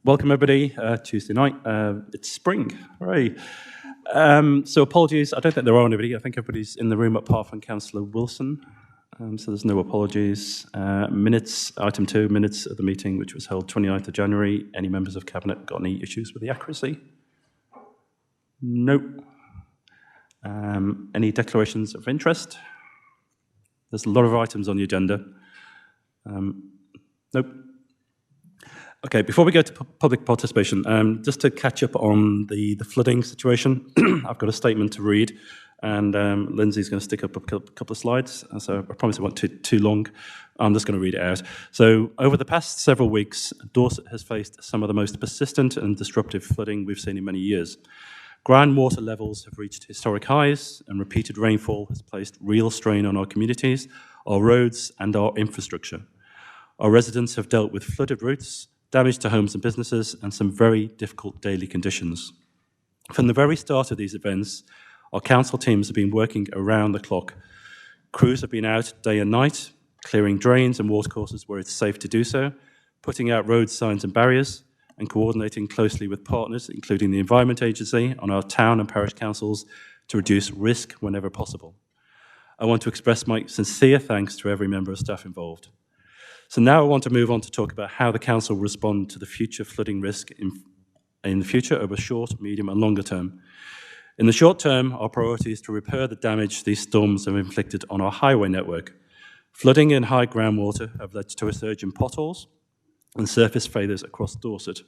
Welcome everybody, Tuesday night. It's spring, hooray. So apologies, I don't think there are anybody. I think everybody's in the room apart from Councillor Wilson. So there's no apologies. Minutes, item 2, minutes of the meeting, which was held 29th of January. Any members of Cabinet got any issues with the accuracy? Nope. Any declarations of interest? There's a lot of items on the agenda. Nope. Okay, before we go to public participation, just to catch up on the flooding situation, I've got a statement to read, and Lindsay's going to stick up a couple of slides, so I promise it won't take too long. I'm just going to read it out. So, over the past several weeks, Dorset has faced some of the most persistent and disruptive flooding we've seen in many years. Groundwater levels have reached historic highs, and repeated rainfall has placed real strain on our communities, our roads, and our infrastructure. Our residents have dealt with flooded routes, damage to homes and businesses, and some very difficult daily conditions. From the very start of these events, our council teams have been working around the clock. Crews have been out day and night, clearing drains and watercourses where it's safe to do so, putting out road signs and barriers, and coordinating closely with partners, including the Environment Agency, on our town and parish councils to reduce risk whenever possible. I want to express my sincere thanks to every member of staff involved. So now I want to move on to talk about how the Council will respond to the future flooding risk in the future over short, medium and longer term. In the short term, our priority is to repair the damage these storms have inflicted on our highway network. Flooding and high groundwater have led to a surge in potholes and surface failures across Dorset.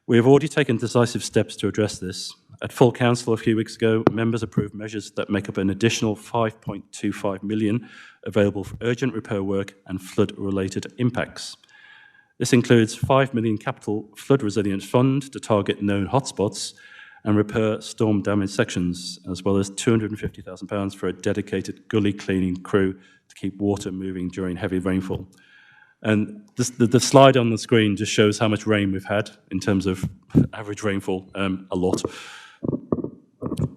We have already taken decisive steps to address this. At full council a few weeks ago, members approved measures that make up an additional £5.25 million available for urgent repair work and flood-related impacts. This includes £5 million capital flood resilience fund to target known hotspots and repair storm-damaged sections, as well as £250,000 for a dedicated gully cleaning crew to keep water moving during heavy rainfall. And the slide on the screen just shows how much rain we've had in terms of average rainfall, a lot.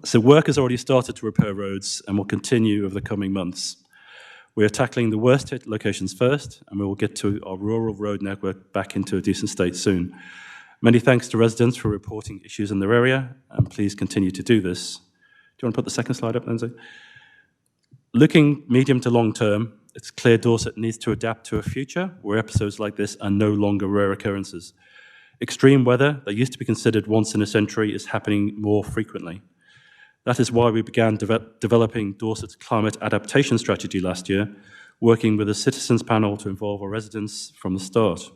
So work has already started to repair roads and will continue over the coming months. We are tackling the worst hit locations first, and we will get to our rural road network back into a decent state soon. Many thanks to residents for reporting issues in their area, and please continue to do this. Do you want to put the second slide up, Lindsay? Looking medium to long term, it's clear Dorset needs to adapt to a future where episodes like this are no longer rare occurrences. Extreme weather that used to be considered once in a century is happening more frequently. That is why we began developing Dorset's climate adaptation strategy last year, working with a citizens panel to involve our residents from the start.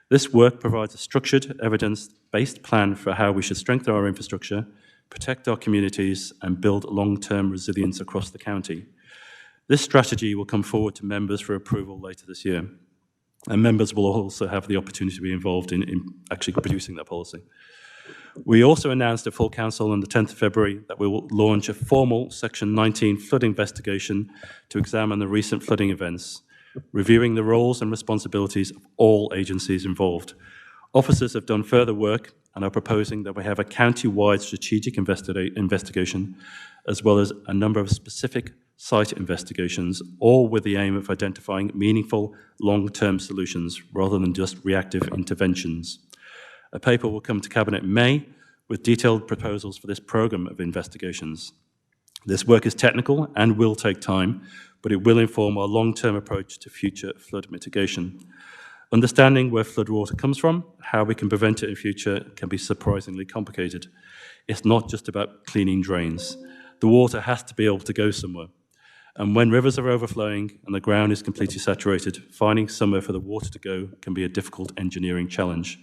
This work provides a structured, evidence-based plan for how we should strengthen our infrastructure, protect our communities, and build long-term resilience across the county. This strategy will come forward to members for approval later this year, and members will also have the opportunity to be involved in actually producing that policy. We also announced at full council on the 10th of February that we will launch a formal Section 19 flood investigation to examine the recent flooding events, reviewing the roles and responsibilities of all agencies involved. Officers have done further work and are proposing that we have a county-wide strategic investigation, as well as a number of specific site investigations, all with the aim of identifying meaningful long-term solutions rather than just reactive interventions. A paper will come to Cabinet in May with detailed proposals for this programme of investigations. This work is technical and will take time, but it will inform our long-term approach to future flood mitigation. Understanding where flood water comes from, how we can prevent it in future, can be surprisingly complicated. It's not just about cleaning drains. The water has to be able to go somewhere. And when rivers are overflowing and the ground is completely saturated, finding somewhere for the water to go can be a difficult engineering challenge.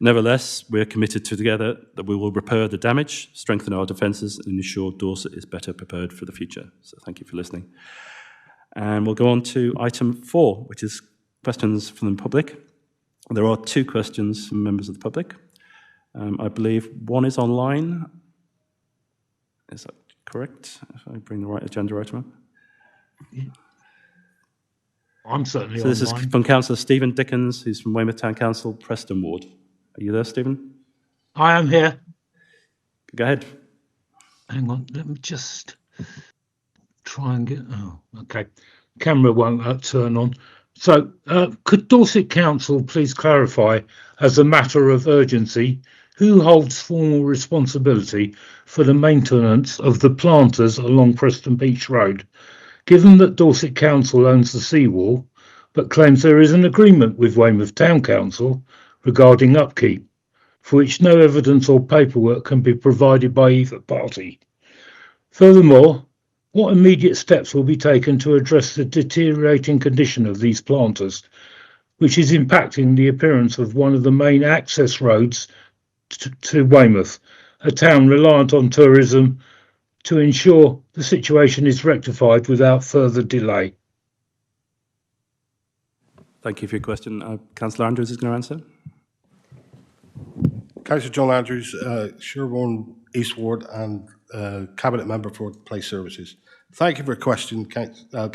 Nevertheless, we are committed together that we will repair the damage, strengthen our defences, and ensure Dorset is better prepared for the future. So thank you for listening. And we'll go on to item 4, which is questions from the public. There are 2 questions from members of the public. I believe one is online. Is that correct? If I bring the right agenda item up. I'm certainly so this online. is from Councillor Stephen Dickens, who's from Weymouth Town Council, Preston Ward. Are you there, Stephen? I am here. Go ahead. Hang on, let me just try and get... Oh, okay. Camera won't turn on. So, could Dorset Council please clarify, as a matter of urgency, who holds formal responsibility for the maintenance of the planters along Preston Beach Road? Given that Dorset Council owns the seawall, but claims there is an agreement with Weymouth Town Council regarding upkeep, for which no evidence or paperwork can be provided by either party. Furthermore, what immediate steps will be taken to address the deteriorating condition of these planters, which is impacting the appearance of one of the main access roads to Weymouth, a town reliant on tourism, to ensure the situation is rectified without further delay? Thank you for your question. Councillor Andrews is going to answer. Councillor John Andrews, Sherborne East Ward and Cabinet Member for Place Services. Thank you for your question, Councillor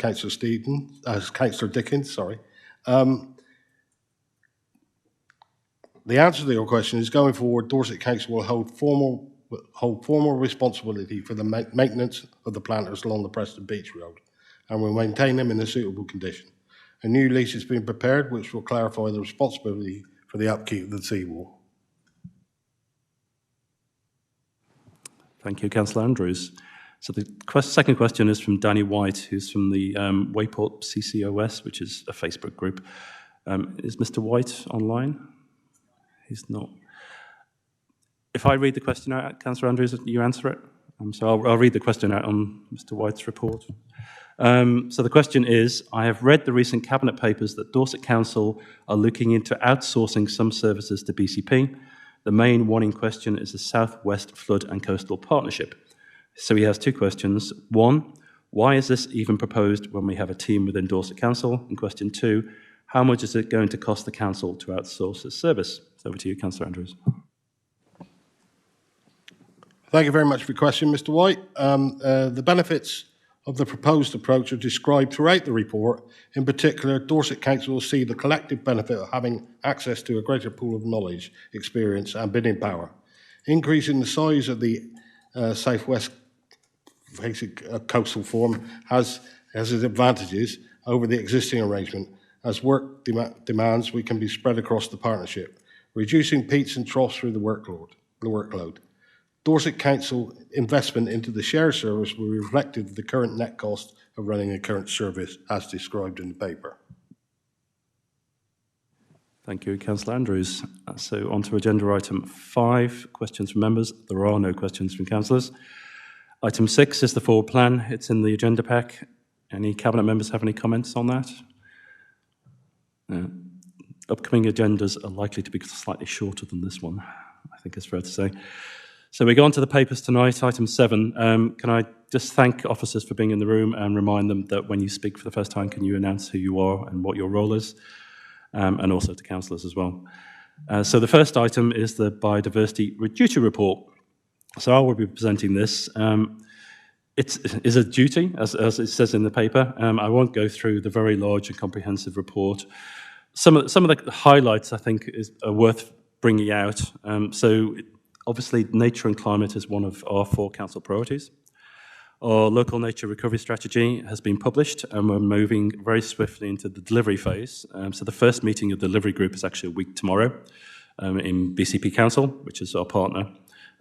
Dickens. Sorry. The answer to your question is, going forward, Dorset Council will hold formal responsibility for the maintenance of the planters along the Preston Beach Road, and will maintain them in a suitable condition. A new lease has been prepared, which will clarify the responsibility for the upkeep of the seawall. Thank you, Councillor Andrews. So the second question is from Danny White, who's from the Wayport CCOS, which is a Facebook group. Is Mr. White online? He's not. If I read the question out, Councillor Andrews, you answer it? So I'll read the question out on Mr. White's report. So the question is, I have read the recent Cabinet papers that Dorset Council are looking into outsourcing some services to BCP. The main one in question is the South West Flood and Coastal Partnership. So he has two questions. One, why is this even proposed when we have a team within Dorset Council? And question two, how much is it going to cost the council to outsource this service? So over to you, Councillor Andrews. Thank you very much for your question, Mr. White. The benefits of the proposed approach are described throughout the report. In particular, Dorset Council will see the collective benefit of having access to a greater pool of knowledge, experience and bidding power. Increasing the size of the Southwest Coastal Forum has its advantages over the existing arrangement. As work demands, we can be spread across the partnership, reducing peaks and troughs through the workload. Dorset Council investment into the shared service will be reflected in the current net cost of running a current service as described in the paper. Thank you, Councillor Andrews. So on to agenda item 5, questions from members. There are no questions from councillors. Item 6 is the forward plan. It's in the agenda pack. Any Cabinet members have any comments on that? Upcoming agendas are likely to be slightly shorter than this one, I think it's fair to say. So we go on to the papers tonight, item 7. Can I just thank officers for being in the room and remind them that when you speak for the first time, can you announce who you are and what your role is? And also to councillors as well. So the first item is the Biodiversity Duty Report. So I will be presenting this. It is a duty, as it says in the paper. I won't go through the very large and comprehensive report. Some of the highlights, I think, are worth bringing out. Obviously, nature and climate is one of our 4 council priorities. Our local nature recovery strategy has been published, and we're moving very swiftly into the delivery phase. So the first meeting of the delivery group is actually a week tomorrow in BCP Council, which is our partner,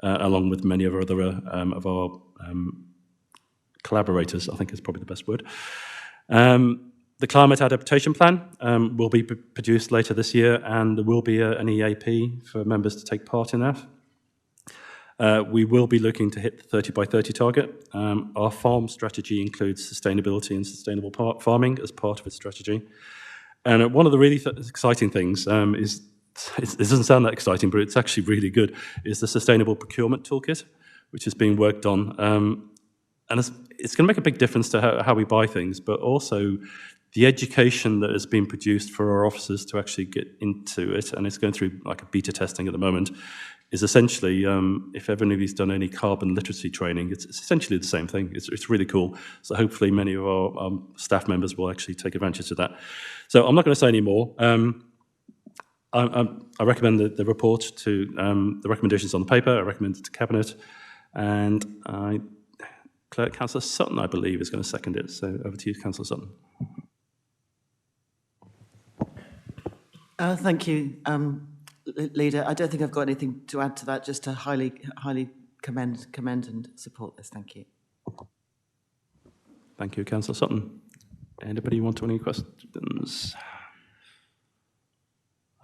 along with many of our collaborators, I think is probably the best word. The climate adaptation plan will be produced later this year, and there will be an EAP for members to take part in that. We will be looking to hit the 30 by 30 target. Our farm strategy includes sustainability and sustainable farming as part of its strategy. And one of the really exciting things is, it doesn't sound that exciting, but it's actually really good, is the Sustainable Procurement Toolkit, which is being worked on. And it's going to make a big difference to how we buy things, but also the education that has been produced for our officers to actually get into it, and it's going through like a beta testing at the moment, is essentially, if anybody's done any carbon literacy training, it's essentially the same thing. It's really cool. So hopefully many of our staff members will actually take advantage of that. So I'm not going to say any more. I recommend the report to the recommendations on the paper. I recommend it to Cabinet. And Councillor Sutton, I believe, is going to second it. So over to you, Councillor Sutton. Thank you, Leader. I don't think I've got anything to add to that, just to highly commend and support this. Thank you. Thank you, Councillor Sutton. Anybody want to any questions?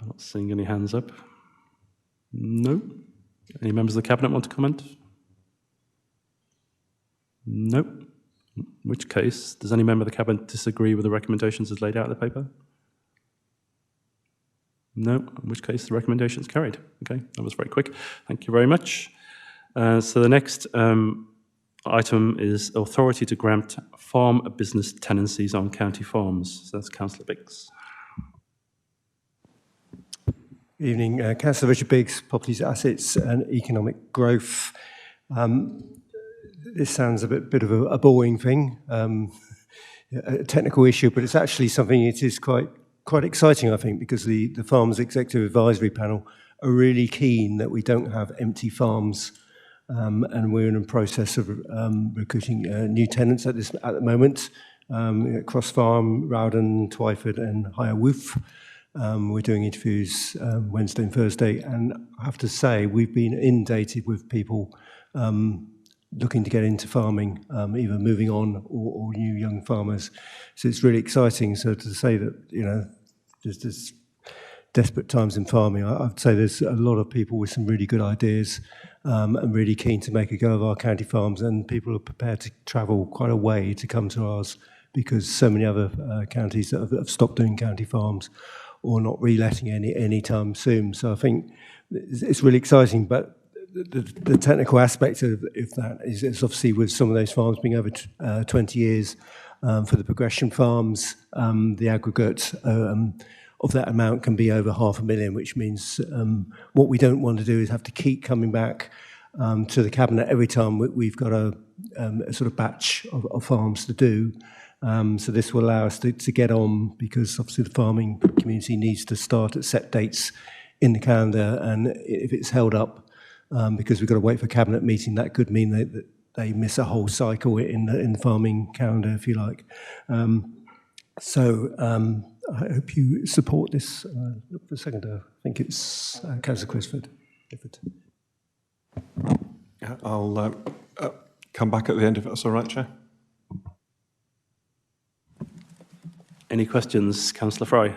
I'm not seeing any hands up. No. Any members of the Cabinet want to comment? No. In which case, does any member of the Cabinet disagree with the recommendations as laid out in the paper? No, in which case the recommendation is carried. Okay, that was very quick. Thank you very much. So the next item is authority to grant farm business tenancies on county farms. So that's Councillor Biggs. Evening, Councillor Richard Biggs, Properties, Assets and Economic Growth. This sounds a bit of a boring thing, a technical issue, but it's actually something it is quite exciting, I think, because the Farmers Executive Advisory Panel are really keen that we don't have empty farms, and we're in a process of recruiting new tenants at the moment. Cross Farm, Rowden, Twyford and Higher Woof. We're doing interviews Wednesday and Thursday, and I have to say we've been inundated with people looking to get into farming, either moving on or new young farmers. So it's really exciting. So to say that, you know, there's desperate times in farming, I'd say there's a lot of people with some really good ideas and really keen to make a go of our county farms, and people are prepared to travel quite a way to come to ours because so many other counties that have stopped doing county farms or not reletting any time soon. So I think it's really exciting, but the technical aspect of that is obviously with some of those farms being over 20 years, for the progression farms, the aggregate of that amount can be over $500,000, which means what we don't want to do is have to keep coming back to the Cabinet every time we've got a sort of batch of farms to do. So this will allow us to get on, because obviously the farming community needs to start at set dates in the calendar, and if it's held up because we've got to wait for a Cabinet meeting, that could mean that they miss a whole cycle in the farming calendar, if you like. So I hope you support this. Look for a second, I think it's Councillor Crisford. I'll come back at the end if that's all right, Chair. Any questions, Councillor Fry?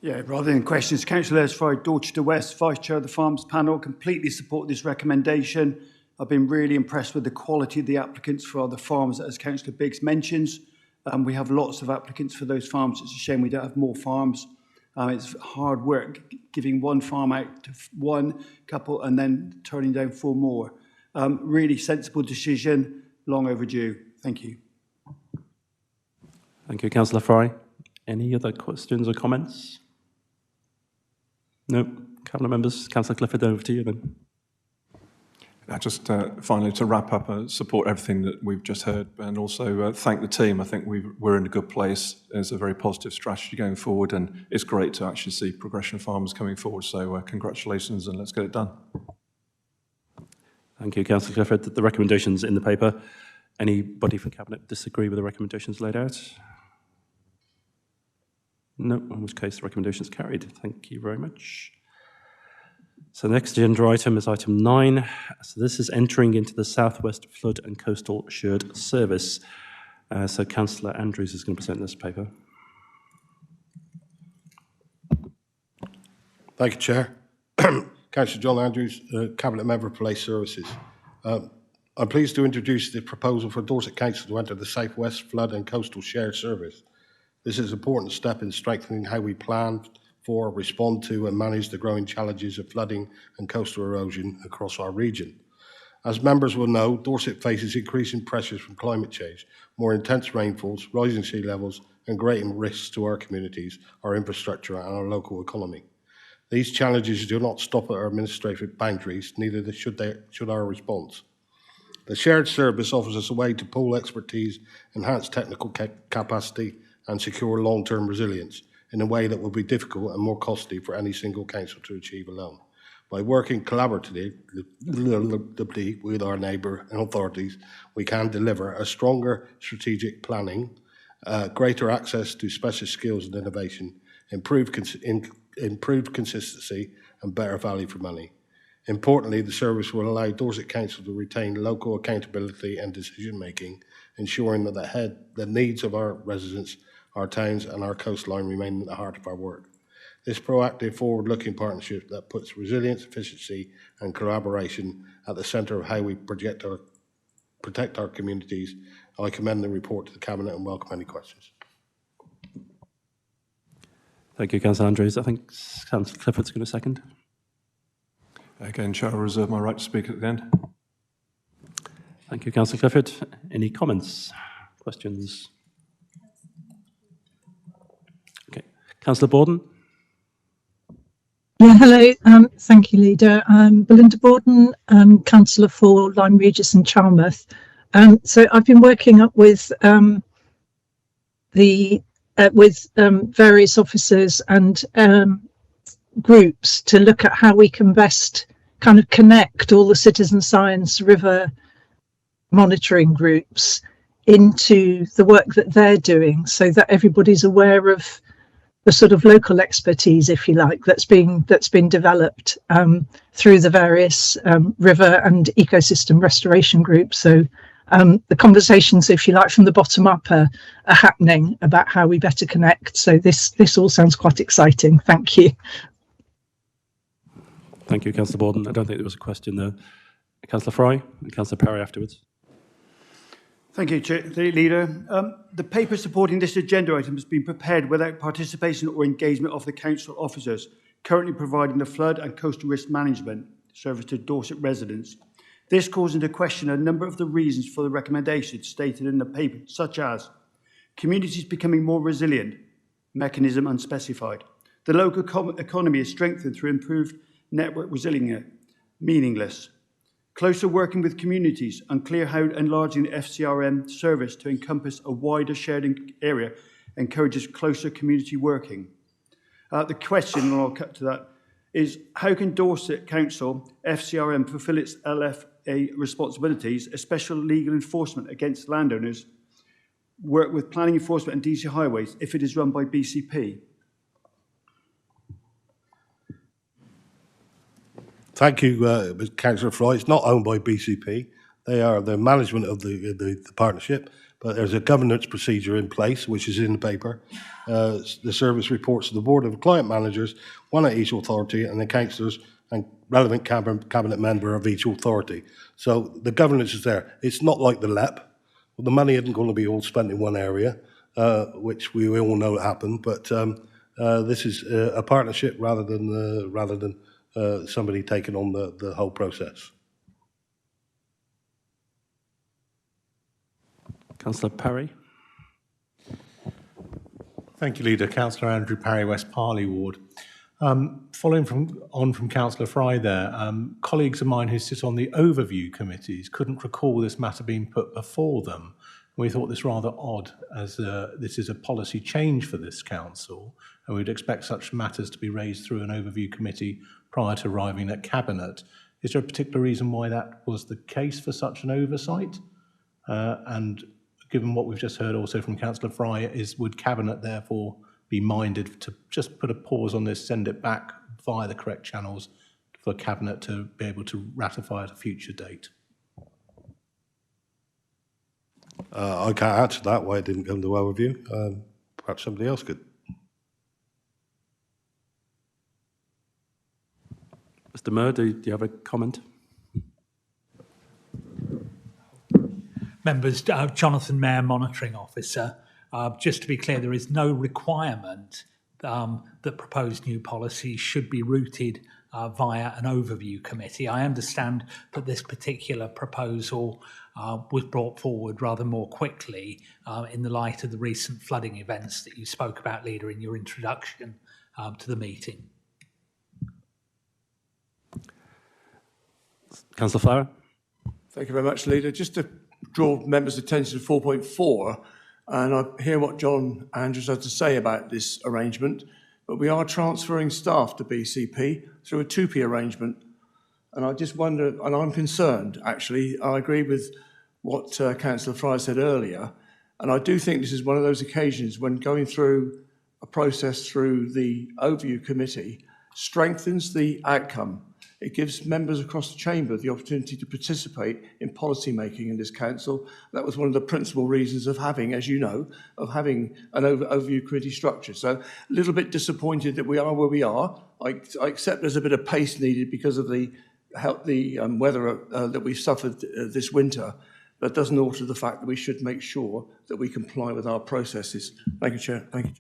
Yeah, rather than questions, Councillor Les Fry, Dorchester West, Vice Chair of the Farms Panel, completely support this recommendation. I've been really impressed with the quality of the applicants for the farms, as Councillor Biggs mentions. We have lots of applicants for those farms. It's a shame we don't have more farms. It's hard work giving one farm out to one couple and then turning down 4 more. Really sensible decision, long overdue. Thank you. Thank you, Councillor Fry. Any other questions or comments? No. Cabinet members, Councillor Clifford, over to you then. Just finally, to wrap up, support everything that we've just heard, and also thank the team. I think we're in a good place. It's a very positive strategy going forward, and it's great to actually see progression farmers coming forward. So congratulations, and let's get it done. Thank you, Councillor Clifford. The recommendations in the paper. Anybody from Cabinet disagree with the recommendations laid out? No, in which case the recommendation is carried. Thank you very much. So the next agenda item is item 9. So this is entering into the South West Flood and Coastal Shared Service. So Councillor Andrews is going to present this paper. Thank you, Chair. Councillor John Andrews, Cabinet Member for Police Services. I'm pleased to introduce the proposal for Dorset Council to enter the South West Flood and Coastal Shared Service. This is an important step in strengthening how we plan for, respond to and manage the growing challenges of flooding and coastal erosion across our region. As members will know, Dorset faces increasing pressures from climate change, more intense rainfalls, rising sea levels and greater risks to our communities, our infrastructure and our local economy. These challenges do not stop at our administrative boundaries, neither should our response. The shared service offers us a way to pool expertise, enhance technical capacity and secure long-term resilience in a way that will be difficult and more costly for any single council to achieve alone. By working collaboratively with our neighbour and authorities, we can deliver a stronger strategic planning, greater access to specialist skills and innovation, improved consistency and better value for money. Importantly, the service will allow Dorset Council to retain local accountability and decision-making, ensuring that the needs of our residents, our towns and our coastline remain at the heart of our work. This proactive, forward-looking partnership that puts resilience, efficiency and collaboration at the centre of how we protect our communities. I commend the report to the Cabinet and welcome any questions. Thank you, Councillor Andrews. I think Councillor Clifford's going to second. Again, Chair, I reserve my right to speak at the end. Thank you, Councillor Clifford. Any comments, questions? Okay, Councillor Borden. Yeah, hello. Thank you, Leader. I'm Belinda Borden, Councillor for Lyme Regis and Charmouth. So I've been working up with various officers and groups to look at how we can best kind of connect all the citizen science river monitoring groups into the work that they're doing, so that everybody's aware of the sort of local expertise, if you like, that's been developed through the various river and ecosystem restoration groups. So the conversations, if you like, from the bottom up are happening about how we better connect. So this all sounds quite exciting. Thank you. Thank you, Councillor Borden. I don't think there was a question there. Councillor Fry and Councillor Perry afterwards. Thank you, Leader. The paper supporting this agenda item has been prepared without participation or engagement of the council officers currently providing the flood and coastal risk management service to Dorset residents. This calls into question a number of the reasons for the recommendations stated in the paper, such as communities becoming more resilient, mechanism unspecified. The local economy is strengthened through improved network resilience, meaningless. Closer working with communities, unclear how enlarging the FCRM service to encompass a wider shared area encourages closer community working. The question, and I'll cut to that, is how can Dorset Council FCRM fulfil its LFA responsibilities, especially legal enforcement against landowners, work with planning enforcement and DC highways if it is run by BCP? Thank you, Councillor Fry. It's not owned by BCP. They are the management of the partnership, but there's a governance procedure in place, which is in the paper. The service reports to the Board of Client Managers, one at each authority, and the councillors and relevant cabinet member of each authority. So the governance is there. It's not like the LEP. The money isn't going to be all spent in one area, which we all know happened, but this is a partnership rather than somebody taking on the whole process. Councillor Perry. Thank you, Leader. Councillor Andrew Parry, West Parley Ward. Following from Councillor Fry there, colleagues of mine who sit on the overview committees couldn't recall this matter being put before them. We thought this rather odd, as this is a policy change for this council, and we'd expect such matters to be raised through an overview committee prior to arriving at Cabinet. Is there a particular reason why that was the case for such an oversight? And given what we've just heard also from Councillor Fry, would Cabinet therefore be minded to just put a pause on this, send it back via the correct channels for Cabinet to be able to ratify at a future date? I can't answer that, why it didn't come to overview. Perhaps somebody else could. Mr. Moore, do you have a comment? Members, Jonathan Mayer, Monitoring Officer. Just to be clear, there is no requirement that proposed new policies should be routed via an overview committee. I understand that this particular proposal was brought forward rather more quickly in the light of the recent flooding events that you spoke about, Leader, in your introduction to the meeting. Councillor Flower. Thank you very much, Leader. Just to draw members' attention to 4.4, and I hear what John Andrews has to say about this arrangement, but we are transferring staff to BCP through a 2P arrangement. And I just wonder, and I'm concerned, actually, I agree with what Councillor Fry said earlier, and I do think this is one of those occasions when going through a process through the overview committee strengthens the outcome. It gives members across the chamber the opportunity to participate in policy making in this council. That was one of the principal reasons of having, as you know, of having an overview committee structure. So a little bit disappointed that we are where we are. I accept there's a bit of pace needed because of the weather that we've suffered this winter. That doesn't alter the fact that we should make sure that we comply with our processes. Thank you, Chair. Thank you.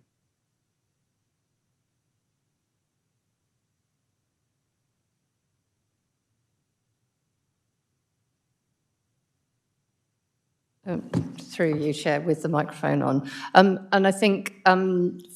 Through you, Chair, with the microphone on. And I think,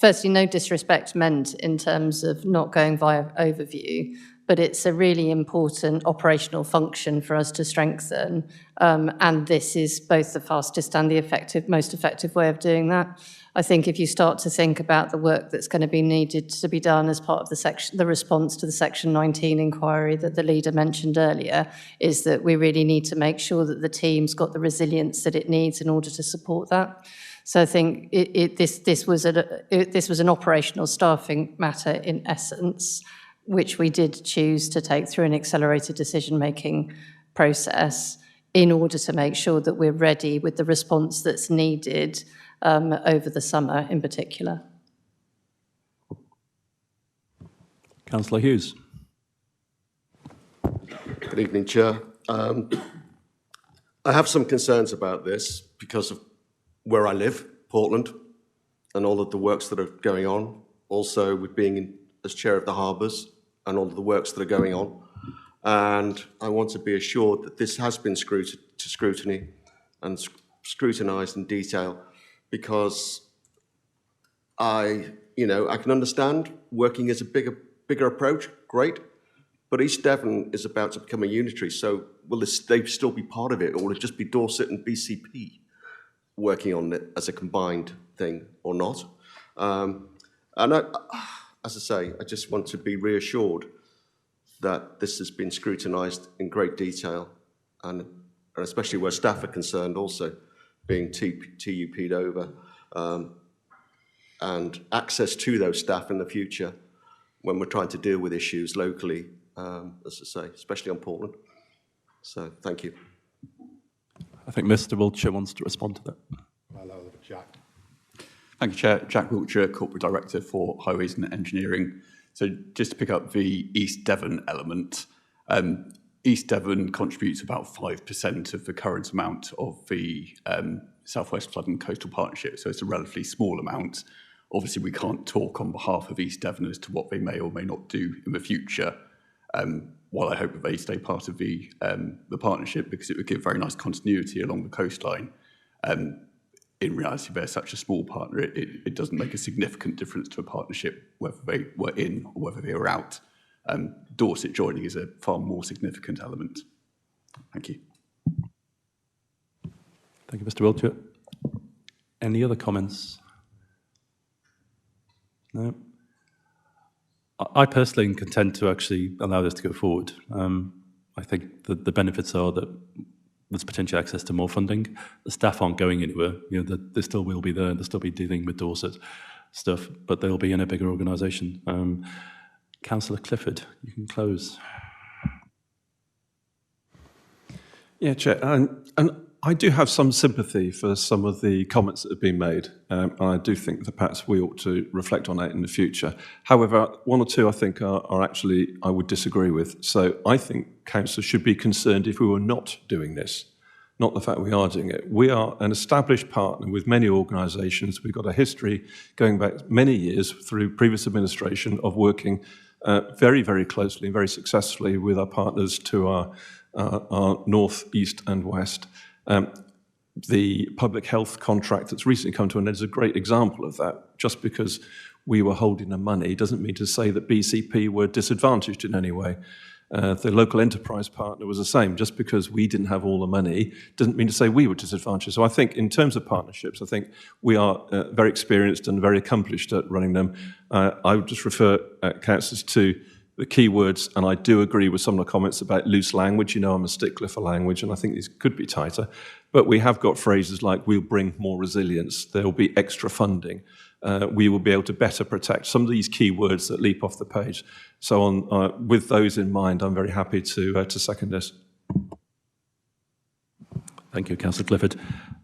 firstly, no disrespect meant in terms of not going via overview, but it's a really important operational function for us to strengthen. And this is both the fastest and the most effective way of doing that. I think if you start to think about the work that's going to be needed to be done as part of the response to the Section 19 inquiry that the leader mentioned earlier, is that we really need to make sure that the team's got the resilience that it needs in order to support that. So I think this was an operational staffing matter in essence, which we did choose to take through an accelerated decision-making process in order to make sure that we're ready with the response that's needed over the summer in particular. Councillor Hughes. Good evening, Chair. I have some concerns about this because of where I live, Portland, and all of the works that are going on. Also, with being as Chair of the Harbours and all of the works that are going on. And I want to be assured that this has been scrutiny and scrutinised in detail, because I can understand working as a bigger approach, great, but East Devon is about to become a unitary, so will they still be part of it, or will it just be Dorset and BCP working on it as a combined thing or not? As I say, I just want to be reassured that this has been scrutinised in great detail, and especially where staff are concerned also, being TUP'd over, and access to those staff in the future when we're trying to deal with issues locally, as I say, especially on Portland. So, thank you. I think Mr. Wiltshire wants to respond to that. Hello, Jack. Thank you, Chair. Jack Wiltshire, Corporate Director for Highways and Engineering. So just to pick up the East Devon element, East Devon contributes about 5% of the current amount of the South West Flood and Coastal Partnership, so it's a relatively small amount. Obviously, we can't talk on behalf of East Devon as to what they may or may not do in the future, while I hope that they stay part of the partnership, because it would give very nice continuity along the coastline. In reality, they're such a small partner, it doesn't make a significant difference to a partnership whether they were in or whether they were out. Dorset joining is a far more significant element. Thank you. Thank you, Mr. Wiltshire. Any other comments? No? I personally am content to actually allow this to go forward. I think that the benefits are that there's potential access to more funding. The staff aren't going anywhere. They still will be there. They'll still be dealing with Dorset stuff, but they'll be in a bigger organisation. Councillor Clifford, you can close. Yeah, Chair, and I do have some sympathy for some of the comments that have been made, and I do think that perhaps we ought to reflect on that in the future. However, one or two I think are actually I would disagree with. So I think councillors should be concerned if we were not doing this, not the fact we are doing it. We are an established partner with many organisations. We've got a history going back many years through previous administration of working very, very closely and very successfully with our partners to our north, east and west. The public health contract that's recently come to an end is a great example of that. Just because we were holding the money doesn't mean to say that BCP were disadvantaged in any way. The local enterprise partner was the same. Just because we didn't have all the money doesn't mean to say we were disadvantaged. So I think in terms of partnerships, I think we are very experienced and very accomplished at running them. I would just refer councillors to the key words, and I do agree with some of the comments about loose language. I'm a stickler for language, and I think these could be tighter. But we have got phrases like, we'll bring more resilience, there'll be extra funding. we will be able to better protect some of these key words that leap off the page. So with those in mind, I'm very happy to second this. Thank you, Councillor Clifford.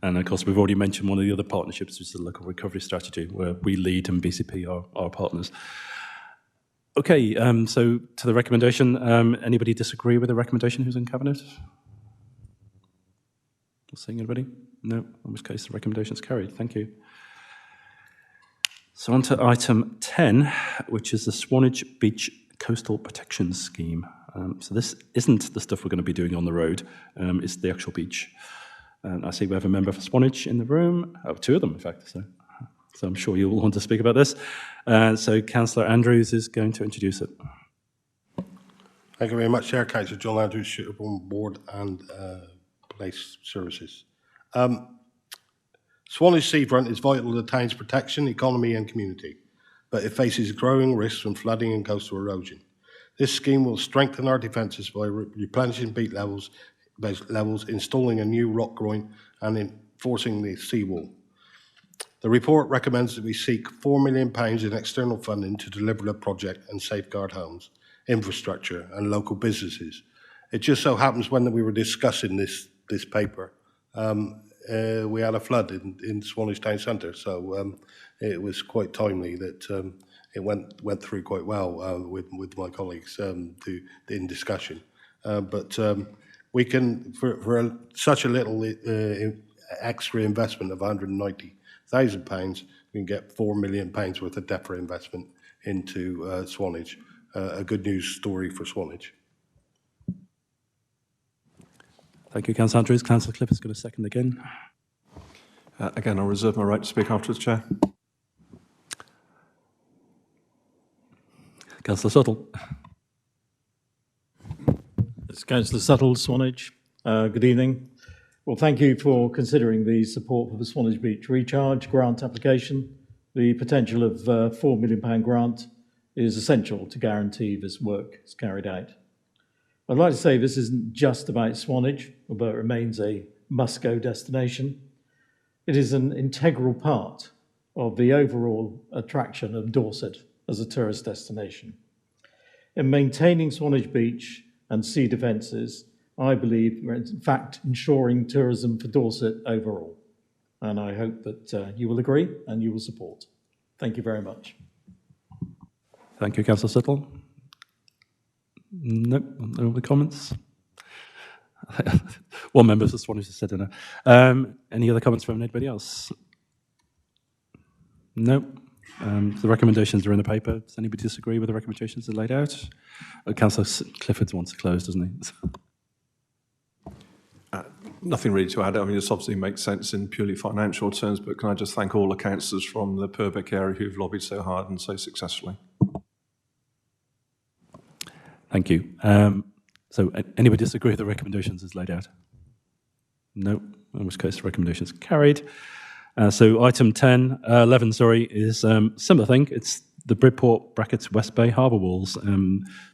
And of course, we've already mentioned one of the other partnerships, which is the local recovery strategy, where we lead and BCP are our partners. Okay, so to the recommendation, anybody disagree with the recommendation who's in Cabinet? Seeing anybody? No, in which case the recommendation is carried. Thank you. So on to item 10, which is the Swanage Beach Coastal Protection Scheme. So this isn't the stuff we're going to be doing on the road, it's the actual beach. And I see we have a member for Swanage in the room, two of them, in fact, so I'm sure you all want to speak about this. So Councillor Andrews is going to introduce it. Thank you very much, Chair. Councillor John Andrews, Shooterbourne Board and Police Services. Swanage seafront is vital to the town's protection, economy and community, but it faces growing risks from flooding and coastal erosion. This scheme will strengthen our defences by replenishing beach levels, installing a new rock groin and enforcing the seawall. The report recommends that we seek £4 million in external funding to deliver the project and safeguard homes, infrastructure and local businesses. It just so happens when we were discussing this paper, we had a flood in Swanage Town Centre, so it was quite timely that it went through quite well with my colleagues in discussion. But we can, for such a little extra investment of £190,000, we can get £4 million worth of DEFRA investment into Swanage. A good news story for Swanage. Thank you, Councillor Andrews. Councillor Clifford is going to second again. Again, I'll reserve my right to speak afterwards, Chair. Councillor Suttle. It's Councillor Suttle, Swanage. Good evening. Well, thank you for considering the support for the Swanage Beach Recharge grant application. The potential of £4 million grant is essential to guarantee this work is carried out. I'd like to say this isn't just about Swanage, although it remains a must-go destination. It is an integral part of the overall attraction of Dorset as a tourist destination. In maintaining Swanage Beach and sea defences, I believe we're in fact ensuring tourism for Dorset overall. And I hope that you will agree and you will support. Thank you very much. Thank you, Councillor Suttle. No other comments? One member of the Swanage has said no. Any other comments from anybody else? No. The recommendations are in the paper. Does anybody disagree with the recommendations that are laid out? Councillor Clifford wants to close, doesn't he? Nothing really to add. I mean, this obviously makes sense in purely financial terms, but can I just thank all the councillors from the Purbeck area who've lobbied so hard and so successfully. Thank you. So anybody disagree with the recommendations as laid out? No, in which case the recommendation is carried. So item 11, is similar thing. It's the Bridport West Bay harbour walls.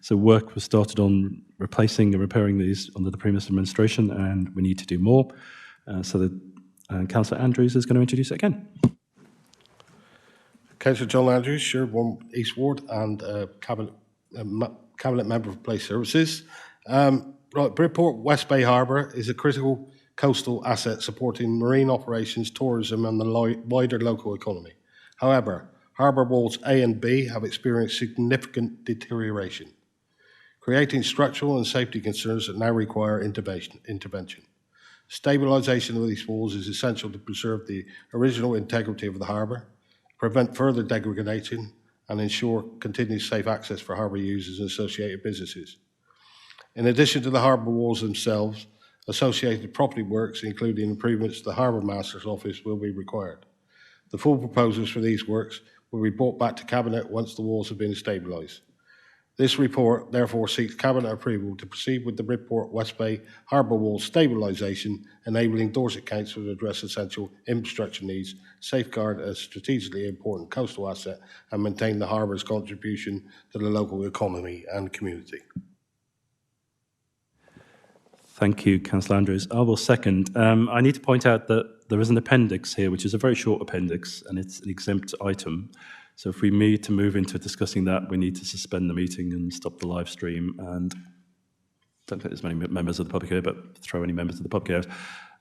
So work was started on replacing and repairing these under the previous administration, and we need to do more. So Councillor Andrews is going to introduce it again. Councillor John Andrews, Sherborne East Ward and Cabinet Member for Police Services. Bridport West Bay Harbour is a critical coastal asset supporting marine operations, tourism and the wider local economy. However, harbour walls A and B have experienced significant deterioration, creating structural and safety concerns that now require intervention. Stabilisation of these walls is essential to preserve the original integrity of the harbour, prevent further degradation and ensure continued safe access for harbour users and associated businesses. In addition to the harbour walls themselves, associated property works, including improvements to the Harbour Master's office, will be required. The full proposals for these works will be brought back to Cabinet once the walls have been stabilised. This report therefore seeks Cabinet approval to proceed with the Bridport West Bay Harbour Wall stabilisation, enabling Dorset Council to address essential infrastructure needs, safeguard a strategically important coastal asset and maintain the harbour's contribution to the local economy and community. Thank you, Councillor Andrews. I will second. I need to point out that there is an appendix here, which is a very short appendix, and it's an exempt item. So if we need to move into discussing that, we need to suspend the meeting and stop the live stream. And I don't think there's many members of the public here, but throw any members of the public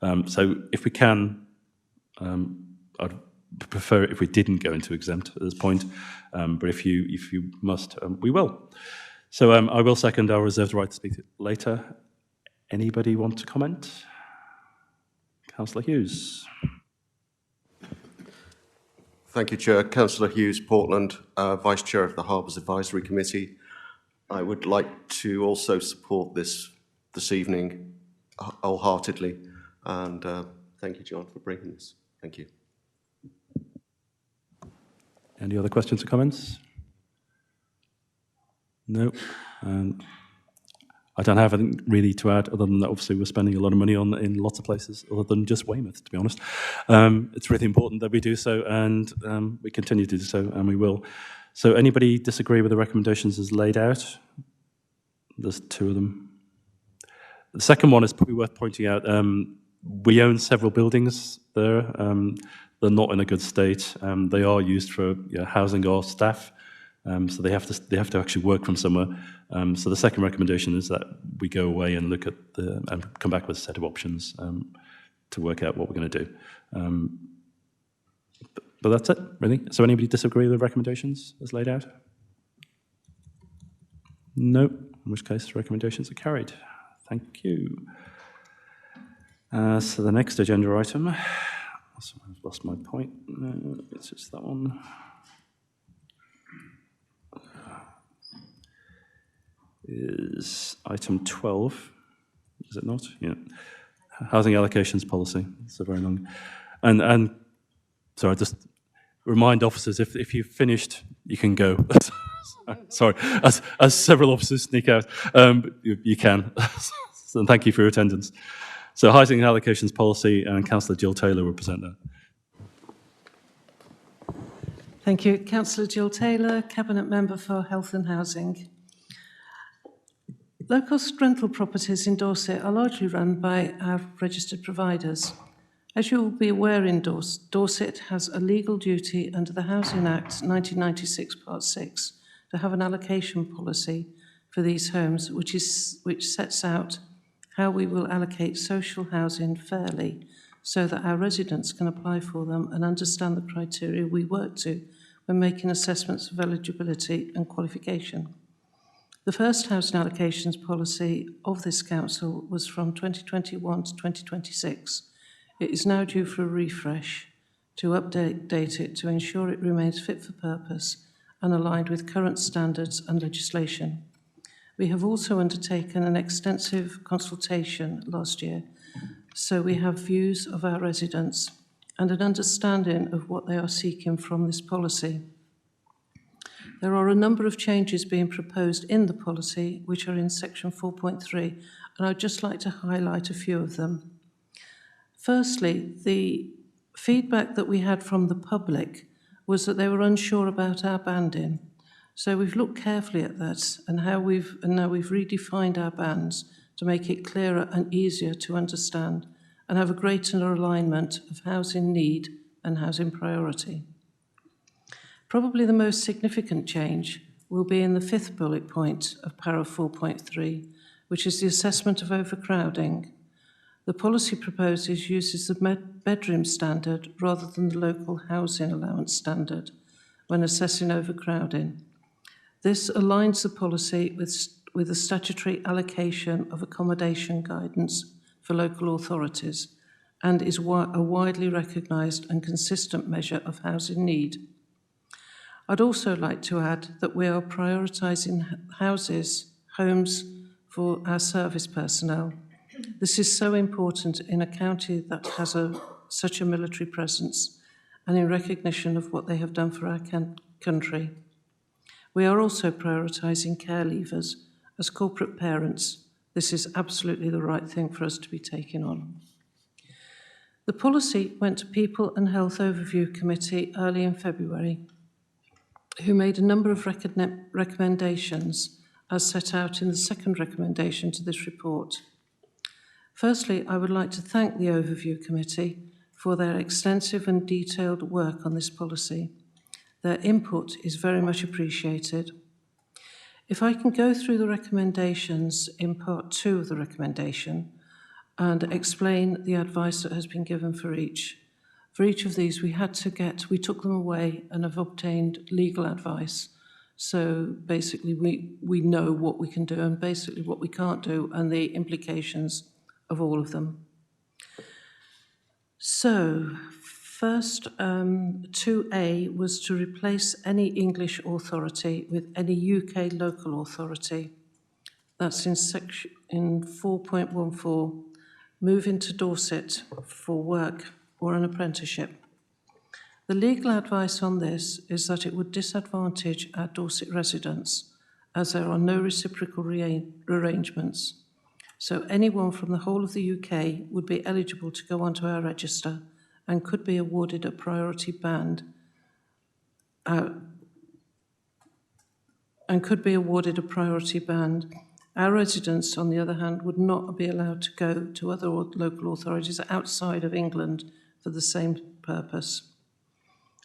out. So if we can, I'd prefer it if we didn't go into exempt at this point. But if you must, we will. So I will second. I'll reserve the right to speak later. Anybody want to comment? Councillor Hughes. Thank you, Chair. Councillor Hughes, Portland, Vice Chair of the Harbours Advisory Committee. I would like to also support this evening wholeheartedly, and thank you, John, for bringing this. Thank you. Any other questions or comments? No. I don't have anything really to add other than that obviously we're spending a lot of money in lots of places other than just Weymouth, to be honest. It's really important that we do so, and we continue to do so, and we will. So anybody disagree with the recommendations as laid out? There's two of them. The second one is probably worth pointing out. We own several buildings there. They're not in a good state. They are used for housing our staff. So they have to actually work from somewhere. So the second recommendation is that we go away and look at and come back with a set of options to work out what we're going to do. But that's it, really. So anybody disagree with the recommendations as laid out? No, in which case the recommendations are carried. Thank you. So the next agenda item, I've lost my point. It's just that one. Is item 12, is it not? Yeah. Housing allocations policy. It's a very long. And sorry, just remind officers, if you've finished, you can go. Sorry, as several officers sneak out, you can. So thank you for your attendance. So housing allocations policy, and Councillor Jill Taylor will present that. Thank you. Councillor Jill Taylor, Cabinet Member for Health and Housing. Low-cost rental properties in Dorset are largely run by our registered providers. As you will be aware, in Dorset has a legal duty under the Housing Act 1996 Part 6 to have an allocation policy for these homes, which sets out how we will allocate social housing fairly so that our residents can apply for them and understand the criteria we work to when making assessments of eligibility and qualification. The first housing allocations policy of this council was from 2021 to 2026. It is now due for a refresh to update it to ensure it remains fit for purpose and aligned with current standards and legislation. We have also undertaken an extensive consultation last year, so we have views of our residents and an understanding of what they are seeking from this policy. There are a number of changes being proposed in the policy, which are in section 4.3, and I'd just like to highlight a few of them. Firstly, the feedback that we had from the public was that they were unsure about our banding. So we've looked carefully at that and now we've redefined our bands to make it clearer and easier to understand and have a greater alignment of housing need and housing priority. Probably the most significant change will be in the fifth bullet point of para 4.3, which is the assessment of overcrowding. The policy proposes uses the bedroom standard rather than the local housing allowance standard when assessing overcrowding. This aligns the policy with the statutory allocation of accommodation guidance for local authorities and is a widely recognised and consistent measure of housing need. I'd also like to add that we are prioritising homes for our service personnel. This is so important in a county that has such a military presence and in recognition of what they have done for our country. We are also prioritising care leavers. As corporate parents, this is absolutely the right thing for us to be taking on. The policy went to People and Health Overview Committee early in February, who made a number of recommendations as set out in the second recommendation to this report. Firstly, I would like to thank the Overview Committee for their extensive and detailed work on this policy. Their input is very much appreciated. If I can go through the recommendations in part 2 of the recommendation and explain the advice that has been given for each. For each of these, we took them away and have obtained legal advice. So basically, we know what we can do and basically what we can't do and the implications of all of them. So first, 2A was to replace any English authority with any UK local authority. That's in 4.14, move into Dorset for work or an apprenticeship. The legal advice on this is that it would disadvantage our Dorset residents as there are no reciprocal arrangements. So anyone from the whole of the UK would be eligible to go onto our register and could be awarded a priority band Our residents, on the other hand, would not be allowed to go to other local authorities outside of England for the same purpose.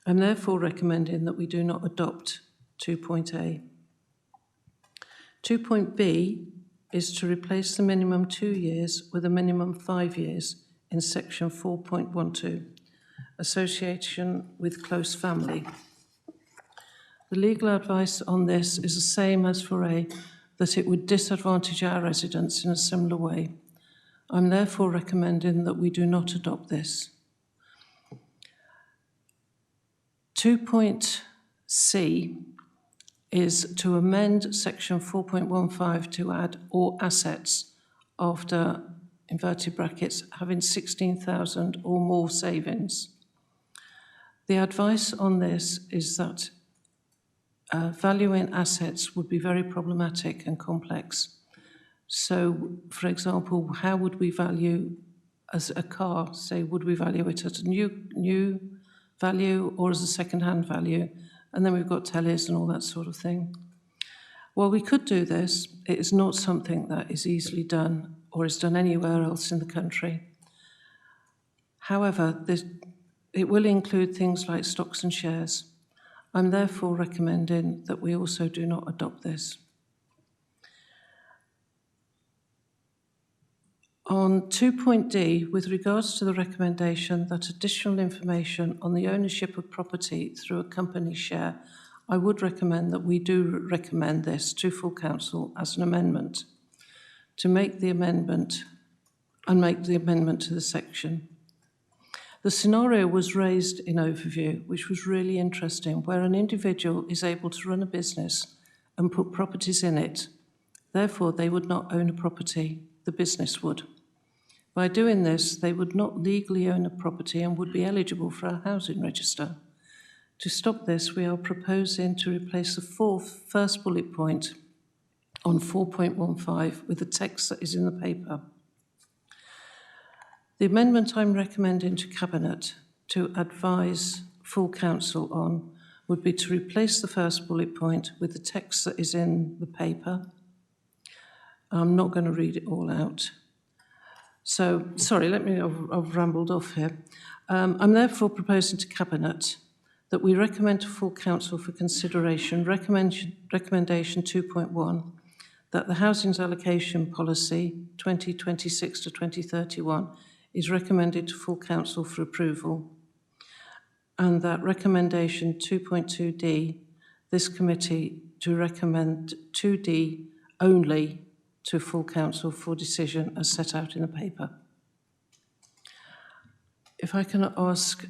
I'm therefore recommending that we do not adopt 2.A. 2.B is to replace the minimum 2 years with a minimum 5 years in section 4.12, association with close family. The legal advice on this is the same as for A, that it would disadvantage our residents in a similar way. I'm therefore recommending that we do not adopt this. 2.C is to amend section 4.15 to add or assets after, inverted brackets, having 16,000 or more savings. The advice on this is that valuing assets would be very problematic and complex. So, for example, how would we value as a car? Say, would we value it at a new value or as a second-hand value? And then we've got tellies and all that sort of thing. While we could do this, it is not something that is easily done or is done anywhere else in the country. However, it will include things like stocks and shares. I'm therefore recommending that we also do not adopt this. On 2.D, with regards to the recommendation that additional information on the ownership of property through a company share, I would recommend that we do recommend this to full council as an amendment to make the amendment and make the amendment to the section. The scenario was raised in overview, which was really interesting, where an individual is able to run a business and put properties in it. Therefore, they would not own a property, the business would. By doing this, they would not legally own a property and would be eligible for a housing register. To stop this, we are proposing to replace the first bullet point on 4.15 with the text that is in the paper. The amendment I'm recommending to Cabinet to advise full council on would be to replace the first bullet point with the text that is in the paper. I'm not going to read it all out. So, sorry, I've rambled off here. I'm therefore proposing to Cabinet that we recommend to full council for consideration recommendation 2.1 that the Housing Allocation Policy 2026 to 2031 is recommended to full council for approval, and that recommendation 2.2D, this committee to recommend 2D only to full council for decision as set out in the paper. If I can ask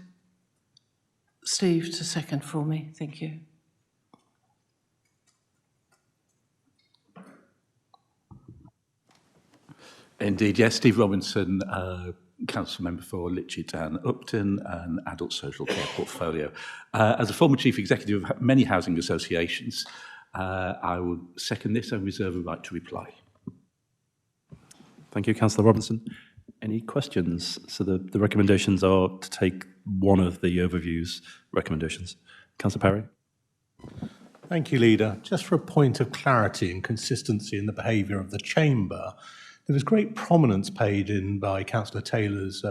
Steve to second for me, thank you. Indeed, yes, Steve Robinson, Council Member for Litchett and Upton, and Adult Social Care Portfolio. As a former Chief Executive of many housing associations, I would second this and reserve a right to reply. Thank you, Councillor Robinson. Any questions? So the recommendations are to take one of the overview's recommendations. Councillor Parry. Thank you, Leader. Just for a point of clarity and consistency in the behaviour of the Chamber, There was great prominence paid in by Councillor Taylor's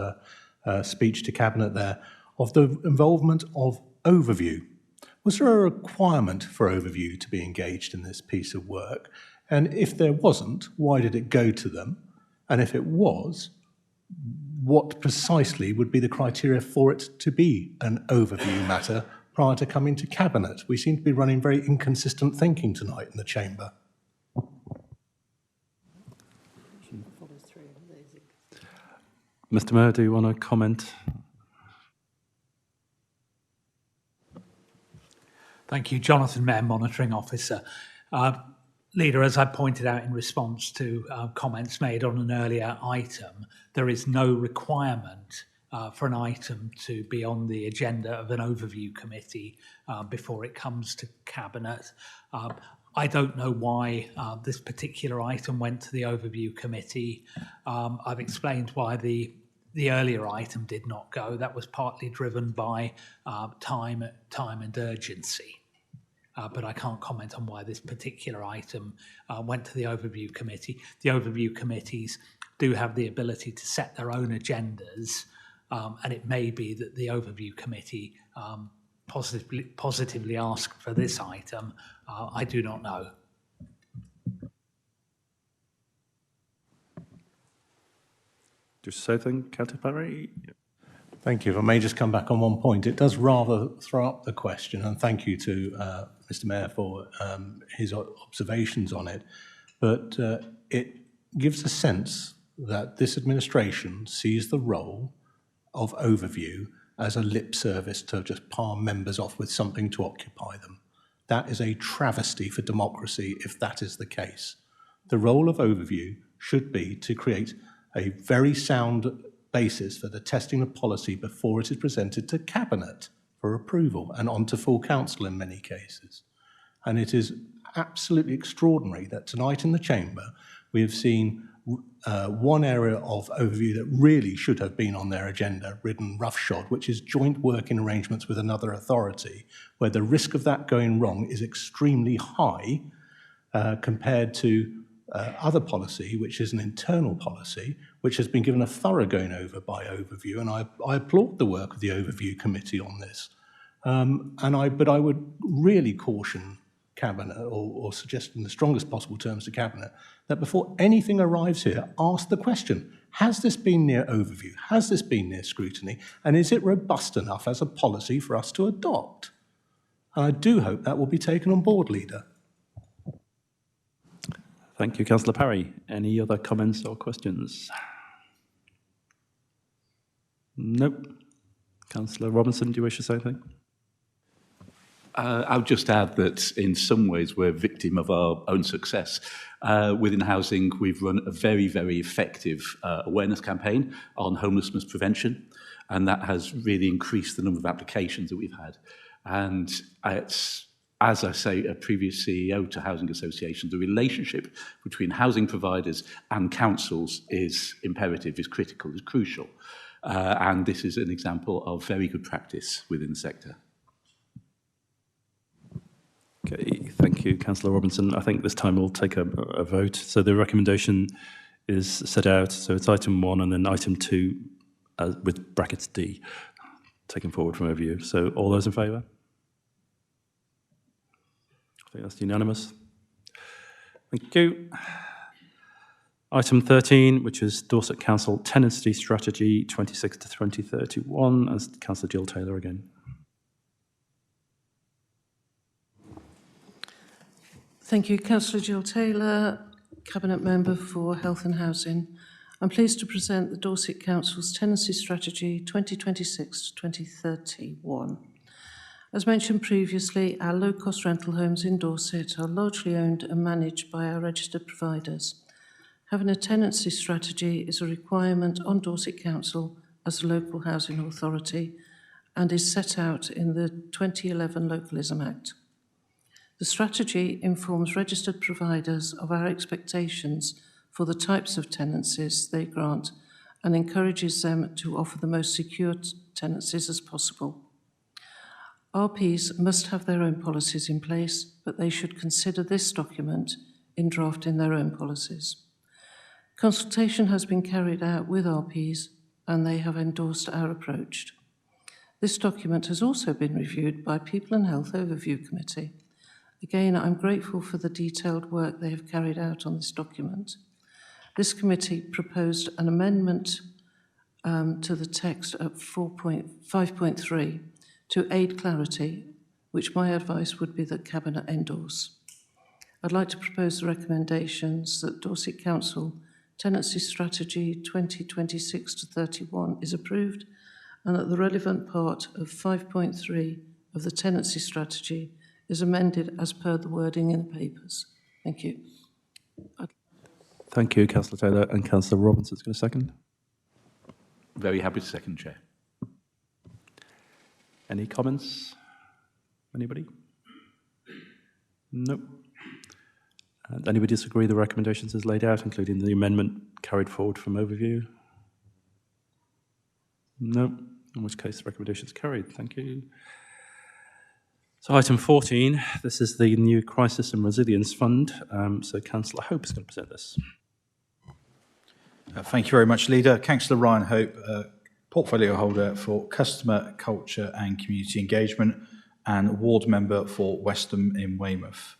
speech to Cabinet there of the involvement of overview. Was there a requirement for overview to be engaged in this piece of work? And if there wasn't, why did it go to them? And if it was, what precisely would be the criteria for it to be an overview matter prior to coming to Cabinet? We seem to be running very inconsistent thinking tonight in the Chamber. Mr. Mayor, do you want to comment? Thank you, Jonathan Mayer, Monitoring Officer. Leader, as I pointed out in response to comments made on an earlier item, there is no requirement for an item to be on the agenda of an overview committee before it comes to Cabinet. I don't know why this particular item went to the overview committee. I've explained why the earlier item did not go. That was partly driven by time and urgency. But I can't comment on why this particular item went to the overview committee. The overview committees do have the ability to set their own agendas, and it may be that the overview committee positively asked for this item. I do not know. Just say something, Councillor Parry? Thank you. If I may just come back on one point, it does rather throw up the question, and thank you to Mr. Mayor for his observations on it, but it gives a sense that this administration sees the role of overview as a lip service to just palm members off with something to occupy them. That is a travesty for democracy if that is the case. The role of overview should be to create a very sound basis for the testing of policy before it is presented to Cabinet for approval and on to full council in many cases. And it is absolutely extraordinary that tonight in the Chamber we have seen one area of overview that really should have been on their agenda ridden roughshod, which is joint working arrangements with another authority, where the risk of that going wrong is extremely high compared to other policy, which is an internal policy, which has been given a thorough going over by overview, and I applaud the work of the overview committee on this. But I would really caution Cabinet, or suggest in the strongest possible terms to Cabinet, that before anything arrives here, ask the question, has this been near overview? Has this been near scrutiny? And is it robust enough as a policy for us to adopt? And I do hope that will be taken on board, Leader. Thank you, Councillor Parry. Any other comments or questions? Nope. Councillor Robinson, do you wish to say anything? I'll just add that in some ways we're a victim of our own success. Within housing, we've run a very, very effective awareness campaign on homelessness prevention, and that has really increased the number of applications that we've had. And it's, as I say, a previous CEO to housing associations, the relationship between housing providers and councils is imperative, is critical, is crucial. And this is an example of very good practice within the sector. Okay, thank you, Councillor Robinson. I think this time we'll take a vote. So the recommendation is set out. So it's item 1 and then item 2 with brackets D, taken forward from overview. So all those in favour? I think that's unanimous. Thank you. Item 13, which is Dorset Council Tenancy Strategy 26 to 2031, as Councillor Jill Taylor again. Thank you, Councillor Jill Taylor, Cabinet Member for Health and Housing. I'm pleased to present the Dorset Council's Tenancy Strategy 2026 to 2031. As mentioned previously, our low-cost rental homes in Dorset are largely owned and managed by our registered providers. Having a tenancy strategy is a requirement on Dorset Council as a local housing authority and is set out in the 2011 Localism Act. The strategy informs registered providers of our expectations for the types of tenancies they grant and encourages them to offer the most secure tenancies as possible. RPs must have their own policies in place, but they should consider this document in drafting their own policies. Consultation has been carried out with RPs and they have endorsed our approach. This document has also been reviewed by People and Health Overview Committee. Again, I'm grateful for the detailed work they have carried out on this document. This committee proposed an amendment to the text at 5.3 to aid clarity, which my advice would be that Cabinet endorse. I'd like to propose the recommendations that Dorset Council Tenancy Strategy 2026 to 31 is approved and that the relevant part of 5.3 of the Tenancy Strategy is amended as per the wording in the papers. Thank you. Thank you, Councillor Taylor. And Councillor Robinson's going to second. Very happy to second, Chair. Any comments? Anybody? No. And anybody disagree the recommendations as laid out, including the amendment carried forward from overview? No. In which case, the recommendation is carried. Thank you. So item 14, this is the new Crisis and Resilience Fund. So Councillor Hope is going to present this. Thank you very much, Leader. Councillor Ryan Hope, portfolio holder for Customer, Culture and Community Engagement and ward member for Westham in Weymouth.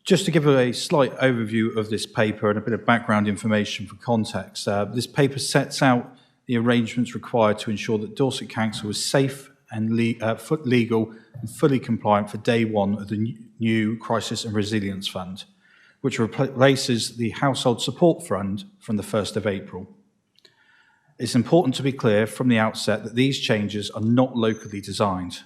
Just to give a slight overview of this paper and a bit of background information for context, this paper sets out the arrangements required to ensure that Dorset Council is safe and legal and fully compliant for day one of the new Crisis and Resilience Fund, which replaces the Household Support Fund from the 1st of April. It's important to be clear from the outset that these changes are not locally designed.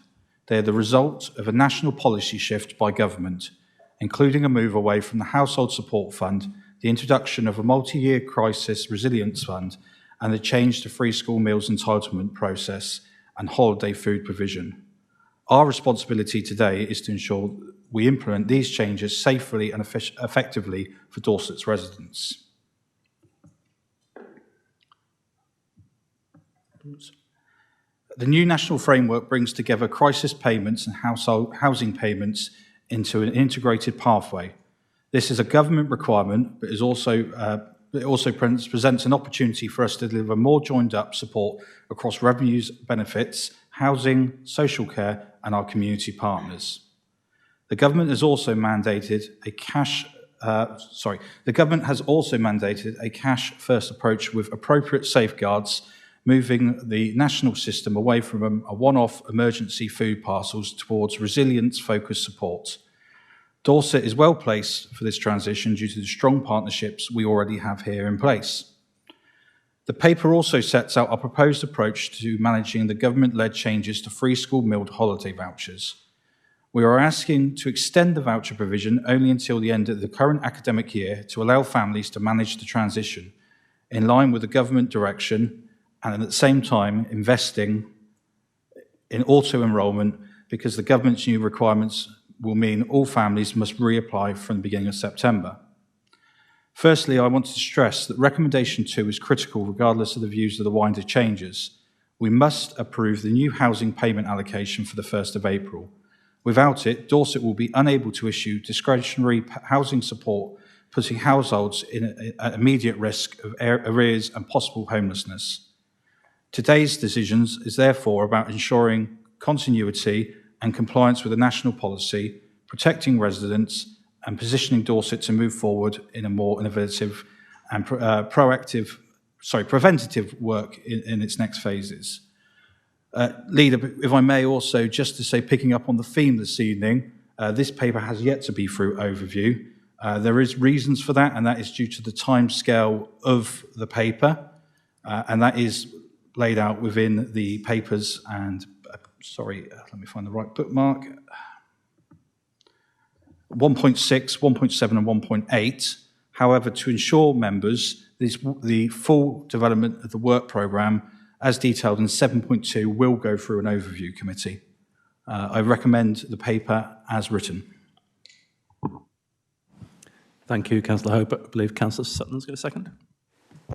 They are the result of a national policy shift by government, including a move away from the Household Support Fund, the introduction of a multi-year Crisis Resilience Fund, and the change to free school meals entitlement process and holiday food provision. Our responsibility today is to ensure we implement these changes safely and effectively for Dorset's residents. The new national framework brings together crisis payments and housing payments into an integrated pathway. This is a government requirement, but it also presents an opportunity for us to deliver more joined-up support across revenues, benefits, housing, social care, and our community partners. The government has also mandated a cash-first approach with appropriate safeguards, moving the national system away from a one-off emergency food parcels towards resilience-focused support. Dorset is well placed for this transition due to the strong partnerships we already have here in place. The paper also sets out our proposed approach to managing the government-led changes to free school meal holiday vouchers. We are asking to extend the voucher provision only until the end of the current academic year to allow families to manage the transition in line with the government direction and at the same time investing in auto-enrolment because the government's new requirements will mean all families must reapply from the beginning of September. Firstly, I want to stress that recommendation 2 is critical regardless of the views of the wider changes. We must approve the new housing payment allocation for the 1st of April. Without it, Dorset will be unable to issue discretionary housing support, putting households at immediate risk of arrears and possible homelessness. Today's decisions is therefore about ensuring continuity and compliance with the national policy, protecting residents and positioning Dorset to move forward in a more innovative and preventative work in its next phases. Leader, if I may also, just to say, picking up on the theme this evening, this paper has yet to be through overview. There is reasons for that, and that is due to the timescale of the paper, and that is laid out within the papers and, let me find the right bookmark, 1.6, 1.7 and 1.8. However, to ensure members, the full development of the work programme, as detailed in 7.2, will go through an overview committee. I recommend the paper as written. Thank you, Councillor Hope. I believe Councillor Sutton's got a second.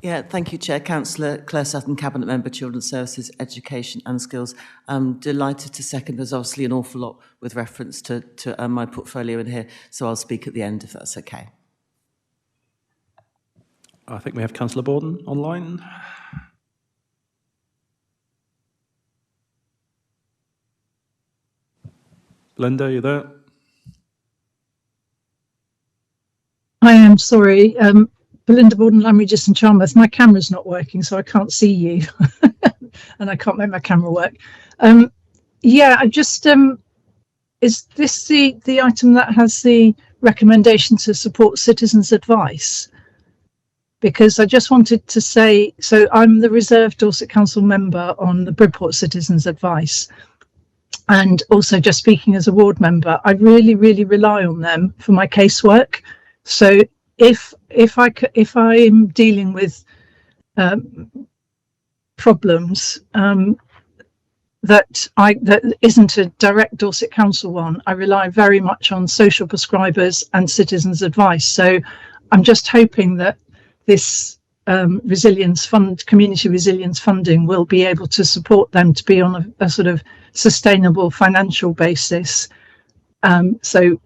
Yeah, thank you, Chair. Councillor Claire Sutton, Cabinet Member, Children's Services, Education and Skills. I'm delighted to second. There's obviously an awful lot with reference to my portfolio in here, so I'll speak at the end if that's okay. I think we have Councillor Borden online. Linda, are you there? I am sorry. Belinda Borden, I'm Regis in Charmouth. My camera's not working, so I can't see you. And I can't make my camera work. Yeah, I just, is this the item that has the recommendation to support citizens' advice? Because I just wanted to say, so I'm the reserved Dorset Council member on the Bridport Citizens' Advice. And also just speaking as a ward member, I really, really rely on them for my casework. So if I'm dealing with problems that isn't a direct Dorset Council one, I rely very much on social prescribers and citizens' advice. So I'm just hoping that this resilience fund, community resilience funding, will be able to support them to be on a sort of sustainable financial basis. So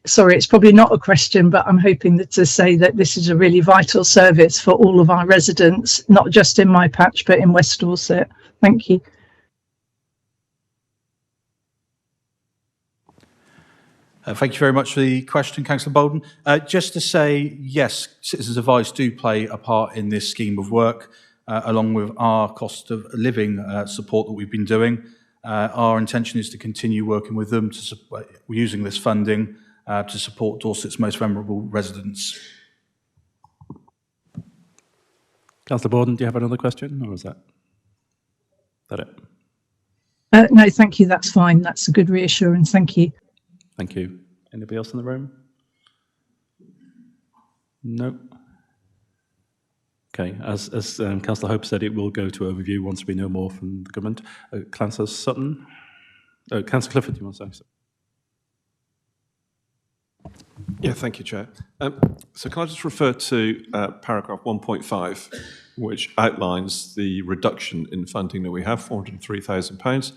sorry, it's probably not a question, but I'm hoping to say that this is a really vital service for all of our residents, not just in my patch, but in West Dorset. Thank you. Thank you very much for the question, Councillor Bolden. Just to say, yes, citizens' advice do play a part in this scheme of work, along with our cost of living support that we've been doing. Our intention is to continue working with them, using this funding to support Dorset's most vulnerable residents. Councillor Borden, do you have another question, or is that it? No, thank you. That's fine. That's a good reassurance. Thank you. Thank you. Anybody else in the room? No. Okay, as Councillor Hope said, it will go to overview once we know more from the government. Councillor Sutton? Councillor Clifford, do you want to say something? Yeah, thank you, Chair. So can I just refer to paragraph 1.5, which outlines the reduction in funding that we have, £403,000,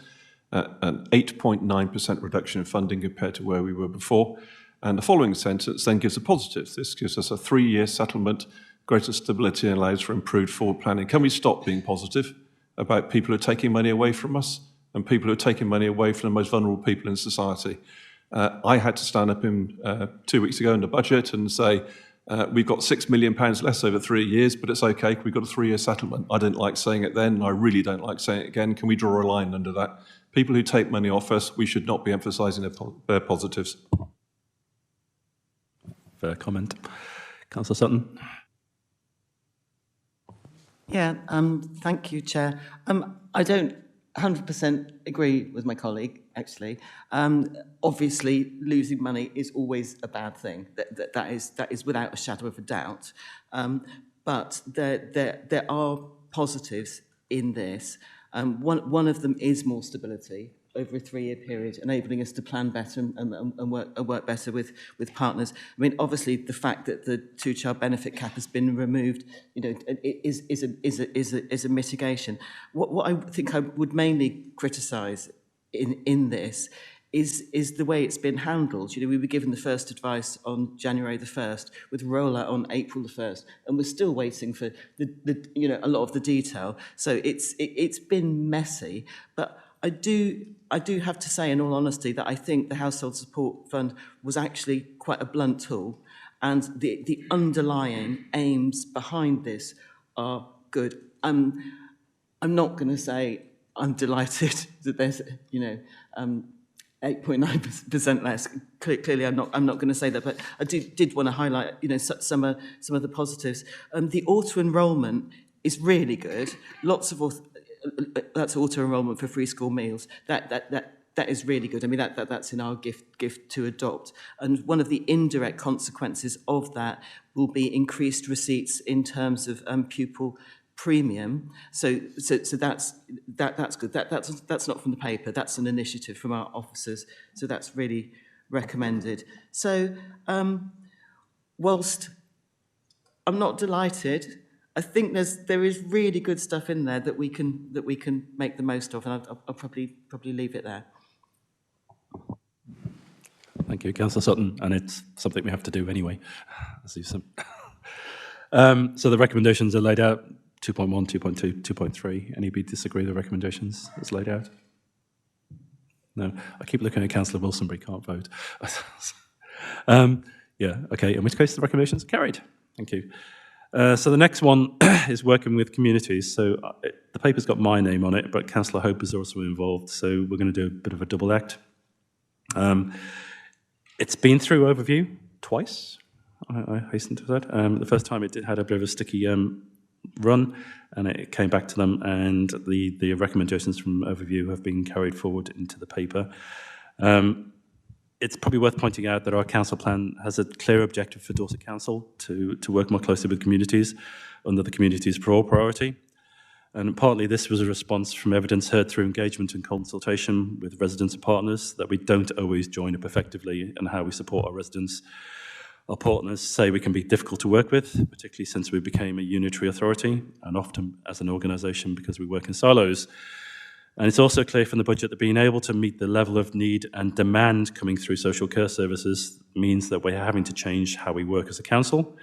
an 8.9% reduction in funding compared to where we were before. And the following sentence then gives a positive. This gives us a 3-year settlement, greater stability, and allows for improved forward planning. Can we stop being positive about people who are taking money away from us and people who are taking money away from the most vulnerable people in society? I had to stand up 2 weeks ago in the budget and say, we've got £6 million less over 3 years, but it's okay, we've got a 3-year settlement. I didn't like saying it then, and I really don't like saying it again. Can we draw a line under that? People who take money off us, we should not be emphasising their positives. Fair comment. Councillor Sutton. Yeah, thank you, Chair. I don't 100% agree with my colleague, actually. Obviously, losing money is always a bad thing. That is without a shadow of a doubt. But there are positives in this. One of them is more stability over a 3-year period, enabling us to plan better and work better with partners. I mean, obviously, the fact that the 2-child benefit cap has been removed, you know, is a mitigation. What I think I would mainly criticise in this is the way it's been handled. You know, we were given the first advice on January the 1st, with rollout on April the 1st, and we're still waiting for a lot of the detail. So it's been messy, but I do have to say, in all honesty, that I think the Household Support Fund was actually quite a blunt tool, and the underlying aims behind this are good. I'm not going to say I'm delighted that there's 8.9% less. Clearly, I'm not going to say that, but I did want to highlight some of the positives. The auto enrolment is really good. Lots of that's auto enrolment for free school meals. That is really good. I mean, that's in our gift to adopt. And one of the indirect consequences of that will be increased receipts in terms of pupil premium. So that's good. That's not from the paper. That's an initiative from our officers. So that's really recommended. So whilst I'm not delighted, I think there is really good stuff in there that we can make the most of, and I'll probably leave it there. Thank you, Councillor Sutton, and it's something we have to do anyway. So the recommendations are laid out, 2.1, 2.2, 2.3. Anybody disagree with the recommendations that's laid out? No, I keep looking at Councillor Wilson, but he can't vote. Yeah, okay, in which case the recommendations are carried. Thank you. So the next one is working with communities. So the paper's got my name on it, but Councillor Hope is also involved, so we're going to do a bit of a double act. It's been through overview twice, I hasten to that. The first time it had a bit of a sticky run, and it came back to them, and the recommendations from overview have been carried forward into the paper. It's probably worth pointing out that our council plan has a clear objective for Dorset Council to work more closely with communities under the communities for all priority. And partly this was a response from evidence heard through engagement and consultation with residents and partners that we don't always join up effectively in how we support our residents. Our partners say we can be difficult to work with, particularly since we became a unitary authority and often as an organisation because we work in silos. And it's also clear from the budget that being able to meet the level of need and demand coming through social care services means that we're having to change how we work as a council,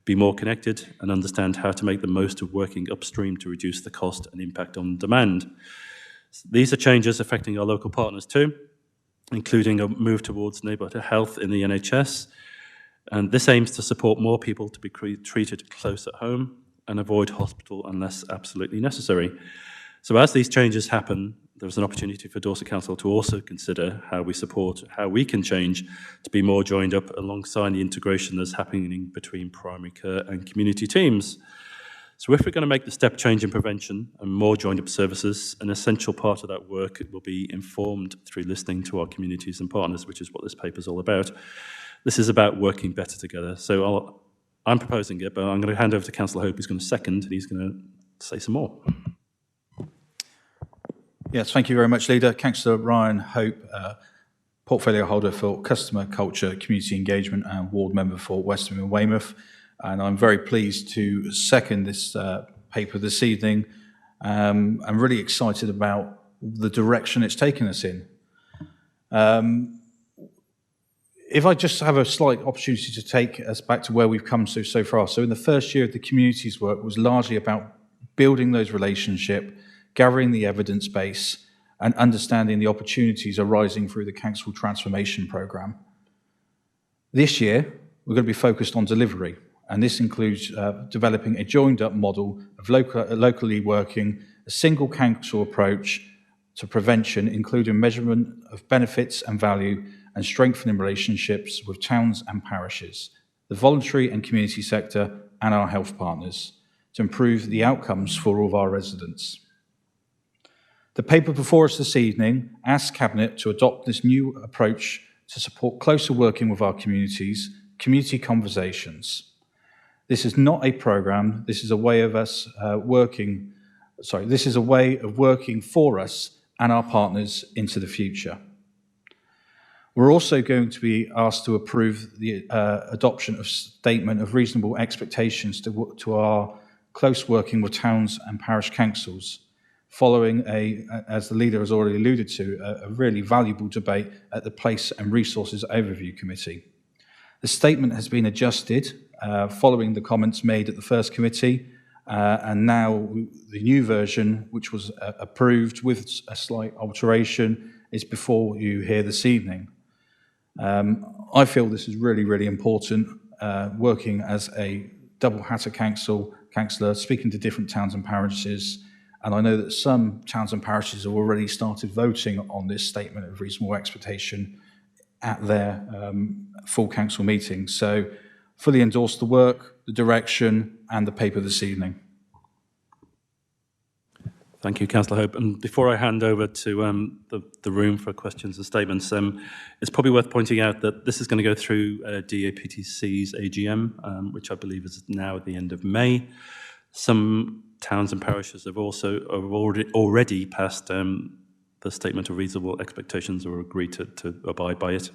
be more connected and understand how to make the most of working upstream to reduce the cost and impact on demand. These are changes affecting our local partners too, including a move towards neighbourhood health in the NHS. And this aims to support more people to be treated close at home and avoid hospital unless absolutely necessary. So as these changes happen, there's an opportunity for Dorset Council to also consider how we support, how we can change to be more joined up alongside the integration that's happening between primary care and community teams. So if we're going to make the step change in prevention and more joined up services, an essential part of that work will be informed through listening to our communities and partners, which is what this paper is all about. This is about working better together. So I'm proposing it, but I'm going to hand over to Councillor Hope, who's going to second, and he's going to say some more. Yes, thank you very much, Leader. Councillor Ryan Hope, portfolio holder for customer culture, community engagement, and ward member for Westham and Weymouth. And I'm very pleased to second this paper this evening. I'm really excited about the direction it's taken us in. If I just have a slight opportunity to take us back to where we've come to so far. So in the first year of the community's work was largely about building those relationships, gathering the evidence base and understanding the opportunities arising through the council transformation programme. This year, we're going to be focused on delivery, and this includes developing a joined-up model of locally working, a single council approach to prevention, including measurement of benefits and value and strengthening relationships with towns and parishes, the voluntary and community sector and our health partners to improve the outcomes for all of our residents. The paper before us this evening asks Cabinet to adopt this new approach to support closer working with our communities, community conversations. This is not a programme, this is a way of us working for us and our partners into the future. We're also going to be asked to approve the adoption of statement of reasonable expectations to our close working with towns and parish councils, following as the leader has already alluded to, a really valuable debate at the Place and Resources Overview Committee. The statement has been adjusted following the comments made at the first committee, and now the new version, which was approved with a slight alteration, is before you here this evening. I feel this is really, really important, working as a double-hatter councillor, speaking to different towns and parishes. And I know that some towns and parishes have already started voting on this statement of reasonable expectation at their full council meeting. So fully endorse the work, the direction and the paper this evening. Thank you, Councillor Hope. And before I hand over to the room for questions and statements, it's probably worth pointing out that this is going to go through DAPTC's AGM, which I believe is now at the end of May. Some towns and parishes have already passed the statement of reasonable expectations or agreed to abide by it.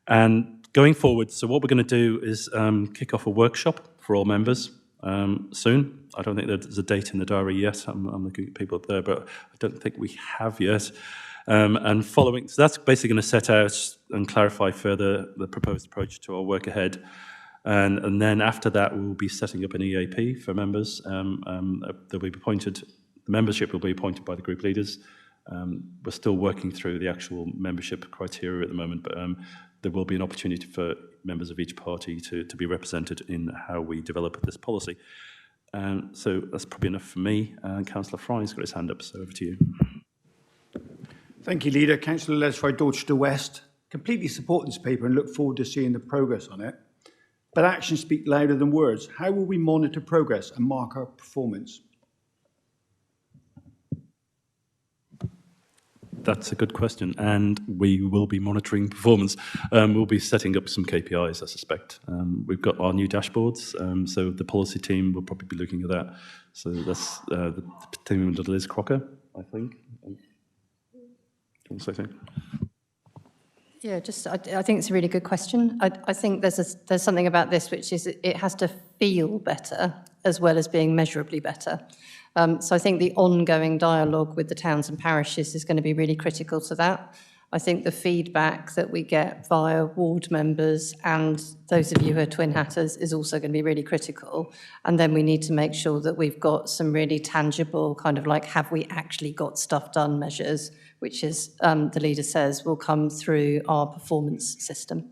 And going forward, so what we're going to do is kick off a workshop for all members soon. I don't think there's a date in the diary yet. I'm looking at people up there, but I don't think we have yet. And following, so that's basically going to set out and clarify further the proposed approach to our work ahead. And then after that, we'll be setting up an EAP for members. They'll be appointed, the membership will be appointed by the group leaders. We're still working through the actual membership criteria at the moment, but there will be an opportunity for members of each party to be represented in how we develop this policy. So that's probably enough for me. Councillor Fry's got his hand up, so over to you. Thank you, Leader. Councillor Lesford, Dorchester West. Completely support this paper and look forward to seeing the progress on it. But actions speak louder than words. How will we monitor progress and mark our performance? That's a good question, and we will be monitoring performance. We'll be setting up some KPIs, I suspect. We've got our new dashboards, so the policy team will probably be looking at that. So that's the team under Liz Crocker, I think. Do you want to say something? Yeah, I think it's a really good question. I think there's something about this which is it has to feel better as well as being measurably better. So I think the ongoing dialogue with the towns and parishes is going to be really critical to that. I think the feedback that we get via ward members and those of you who are Twin Hatters is also going to be really critical. And then we need to make sure that we've got some really tangible kind of like, have we actually got stuff done measures, which is, the leader says, will come through our performance system.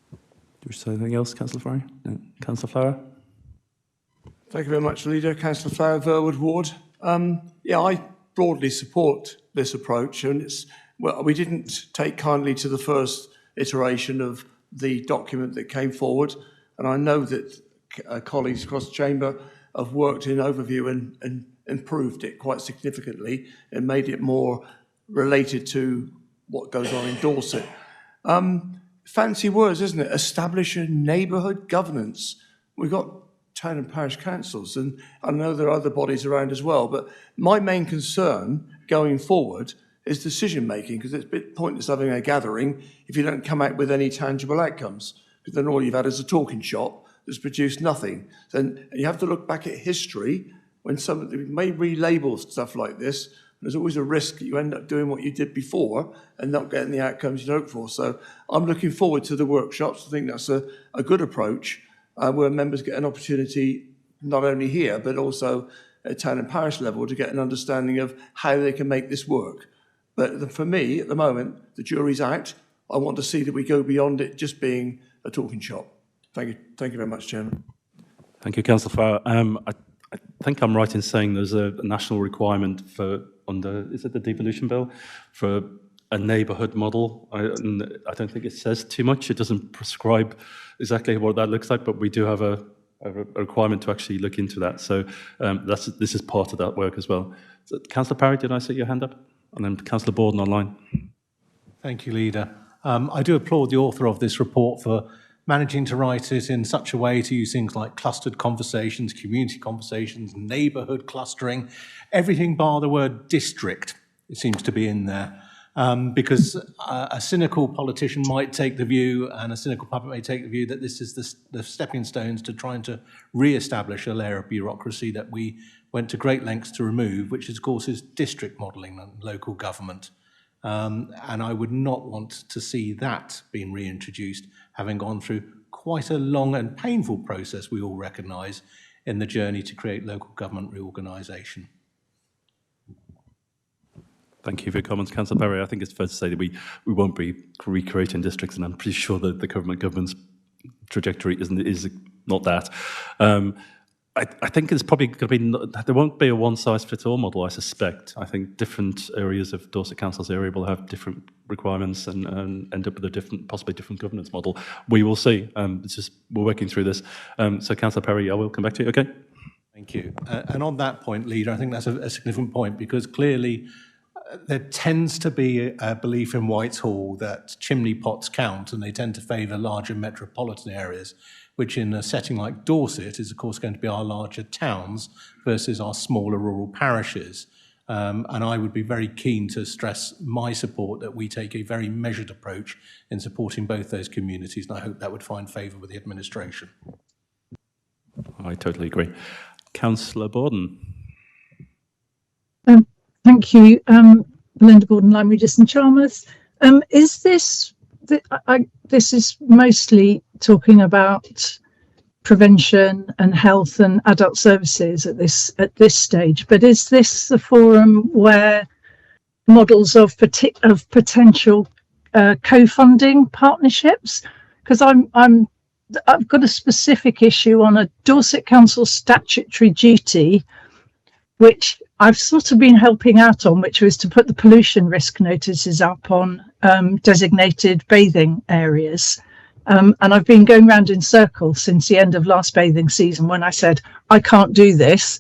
Do you say anything else, Councillor Fry? No. Councillor Flower? Thank you very much, Leader. Councillor Flower, Verwood Ward. Yeah, I broadly support this approach, and we didn't take kindly to the first iteration of the document that came forward, and I know that colleagues across the chamber have worked in overview and improved it quite significantly and made it more related to what goes on in Dorset. Fancy words, isn't it? Establish a neighbourhood governance. We've got town and parish councils, and I know there are other bodies around as well, but my main concern going forward is decision making, because it's a bit pointless having a gathering if you don't come out with any tangible outcomes, because then all you've had is a talking shop that's produced nothing. Then you have to look back at history when somebody may relabel stuff like this. There's always a risk that you end up doing what you did before and not getting the outcomes you hope for. So I'm looking forward to the workshops. I think that's a good approach. Where members get an opportunity, not only here, but also at town and parish level, to get an understanding of how they can make this work. But for me, at the moment, the jury's out. I want to see that we go beyond it just being a talking shop. Thank you. Thank you very much, Chairman. Thank you, Councillor Flower. I think I'm right in saying there's a national requirement for, is it the devolution bill, for a neighbourhood model. I don't think it says too much. It doesn't prescribe exactly what that looks like, but we do have a requirement to actually look into that. So this is part of that work as well. So, Councillor Parry, did I see your hand up? And then Councillor Borden online. Thank you, Leader. I do applaud the author of this report for managing to write it in such a way to use things like clustered conversations, community conversations, neighbourhood clustering, everything bar the word district, it seems to be in there. Because a cynical politician might take the view, and a cynical public may take the view, that this is the stepping stones to trying to re-establish a layer of bureaucracy that we went to great lengths to remove, which of course is district modelling and local government. And I would not want to see that being reintroduced, having gone through quite a long and painful process, we all recognise, in the journey to create local government reorganisation. Thank you for your comments, Councillor Perry. I think it's fair to say that we won't be recreating districts, and I'm pretty sure that the government's trajectory is not that. I think it's probably going to be, there won't be a one-size-fits-all model, I suspect. I think different areas of Dorset Council's area will have different requirements and end up with a possibly different governance model. We will see. It's just, we're working through this. So, Councillor Perry, I will come back to you, okay? Thank you. And on that point, Leader, I think that's a significant point, because clearly there tends to be a belief in Whitehall that chimney pots count, and they tend to favour larger metropolitan areas, which in a setting like Dorset is, of course, going to be our larger towns versus our smaller rural parishes. And I would be very keen to stress my support that we take a very measured approach in supporting both those communities, and I hope that would find favour with the administration. I totally agree. Councillor Borden. Thank you, Belinda Borden, Lyme Regis and Chalmers. Is this, this is mostly talking about prevention and health and adult services at this stage. But is this the forum where models of potential co-funding partnerships? Because I've got a specific issue on a Dorset Council statutory duty, which I've sort of been helping out on, which was to put the pollution risk notices up on designated bathing areas. And I've been going round in circles since the end of last bathing season when I said, I can't do this.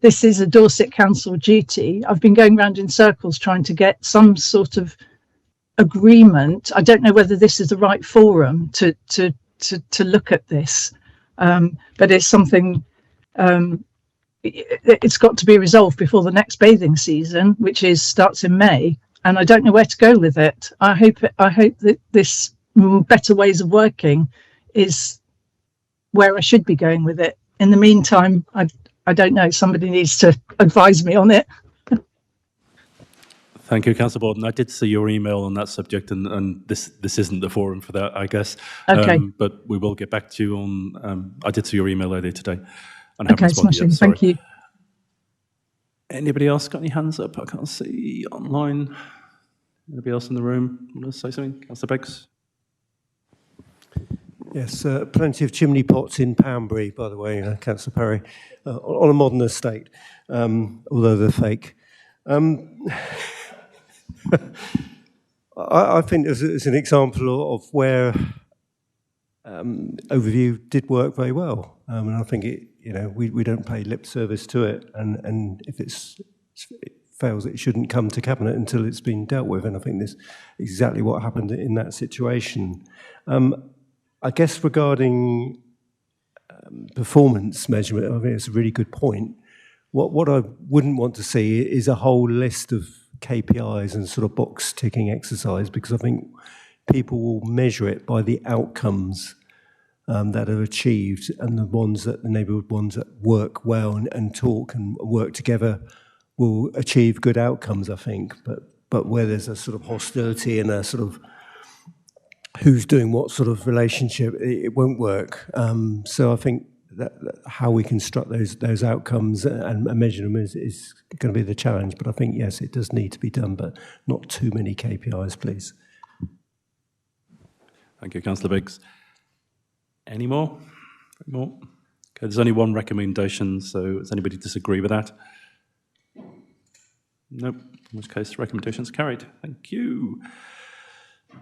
This is a Dorset Council duty. I've been going round in circles trying to get some sort of agreement. I don't know whether this is the right forum to look at this, but it's something, it's got to be resolved before the next bathing season, which starts in May, and I don't know where to go with it. I hope that this better ways of working is where I should be going with it. In the meantime, I don't know. Somebody needs to advise me on it. Thank you, Councillor Borden. I did see your email on that subject, and this isn't the forum for that, I guess. Okay. But we will get back to you on. I did see your email earlier today. And Okay, smashing. Thank you. Anybody else got any hands up? I can't see online. Anybody else in the room want to say something? Councillor Beggs? Yes, plenty of chimney pots in Poundbury, by the way, Councillor Perry, on a modern estate, although they're fake. I think it's an example of where overview did work very well, and I think we don't pay lip service to it, and if it fails, it shouldn't come to cabinet until it's been dealt with, and I think this is exactly what happened in that situation. I guess regarding performance measurement, I think it's a really good point. What I wouldn't want to see is a whole list of KPIs and sort of box ticking exercise, because I think people will measure it by the outcomes that are achieved, and the neighbourhood ones that work well and talk and work together will achieve good outcomes, I think. But where there's a sort of hostility and a sort of who's doing what sort of relationship, it won't work. So I think that how we construct those outcomes and measure them is going to be the challenge. But I think, yes, it does need to be done, but not too many KPIs, please. Thank you, Councillor Biggs. Any more? Okay, there's only one recommendation, so does anybody disagree with that? Nope. In which case, the recommendation is carried. Thank you.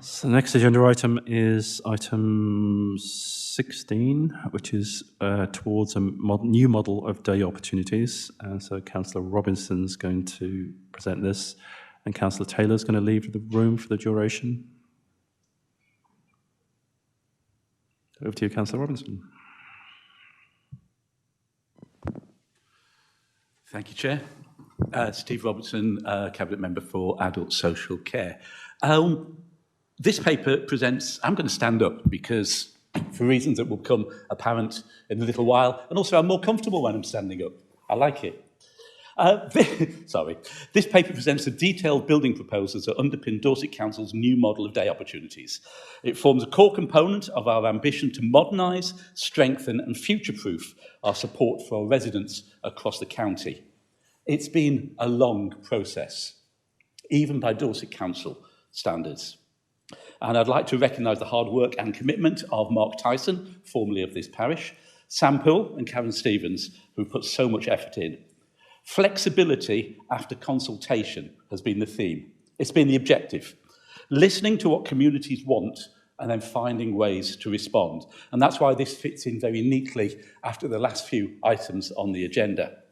So the next agenda item is item 16, which is towards a new model of day opportunities. So Councillor Robinson's going to present this, and Councillor Taylor's going to leave the room for the duration. Over to you, Councillor Robinson. Thank you, Chair. Steve Robertson, Cabinet Member for Adult Social Care. This paper presents, I'm going to stand up because for reasons that will become apparent in a little while, and also I'm more comfortable when I'm standing up. I like it. This paper presents the detailed building proposals that underpin Dorset Council's new model of day opportunities. It forms a core component of our ambition to modernise, strengthen and future-proof our support for our residents across the county. It's been a long process, even by Dorset Council standards. And I'd like to recognise the hard work and commitment of Mark Tyson, formerly of this parish, Sam Poole and Karen Stevens, who put so much effort in. Flexibility after consultation has been the theme. It's been the objective. Listening to what communities want and then finding ways to respond. And that's why this fits in very neatly after the last few items on the agenda.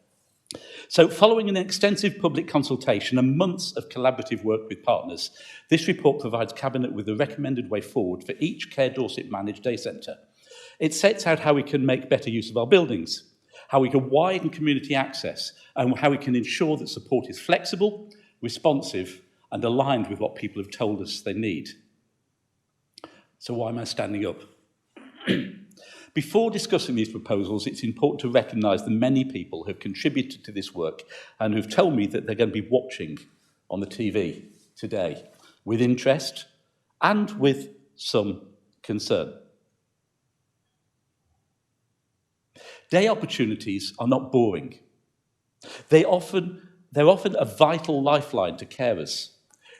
So following an extensive public consultation and months of collaborative work with partners, this report provides Cabinet with the recommended way forward for each Care Dorset managed day centre. It sets out how we can make better use of our buildings, how we can widen community access, and how we can ensure that support is flexible, responsive, and aligned with what people have told us they need. So why am I standing up? Before discussing these proposals, it's important to recognise the many people who have contributed to this work and who've told me that they're going to be watching on the TV today with interest and with some concern. Day opportunities are not boring. They're often a vital lifeline to carers.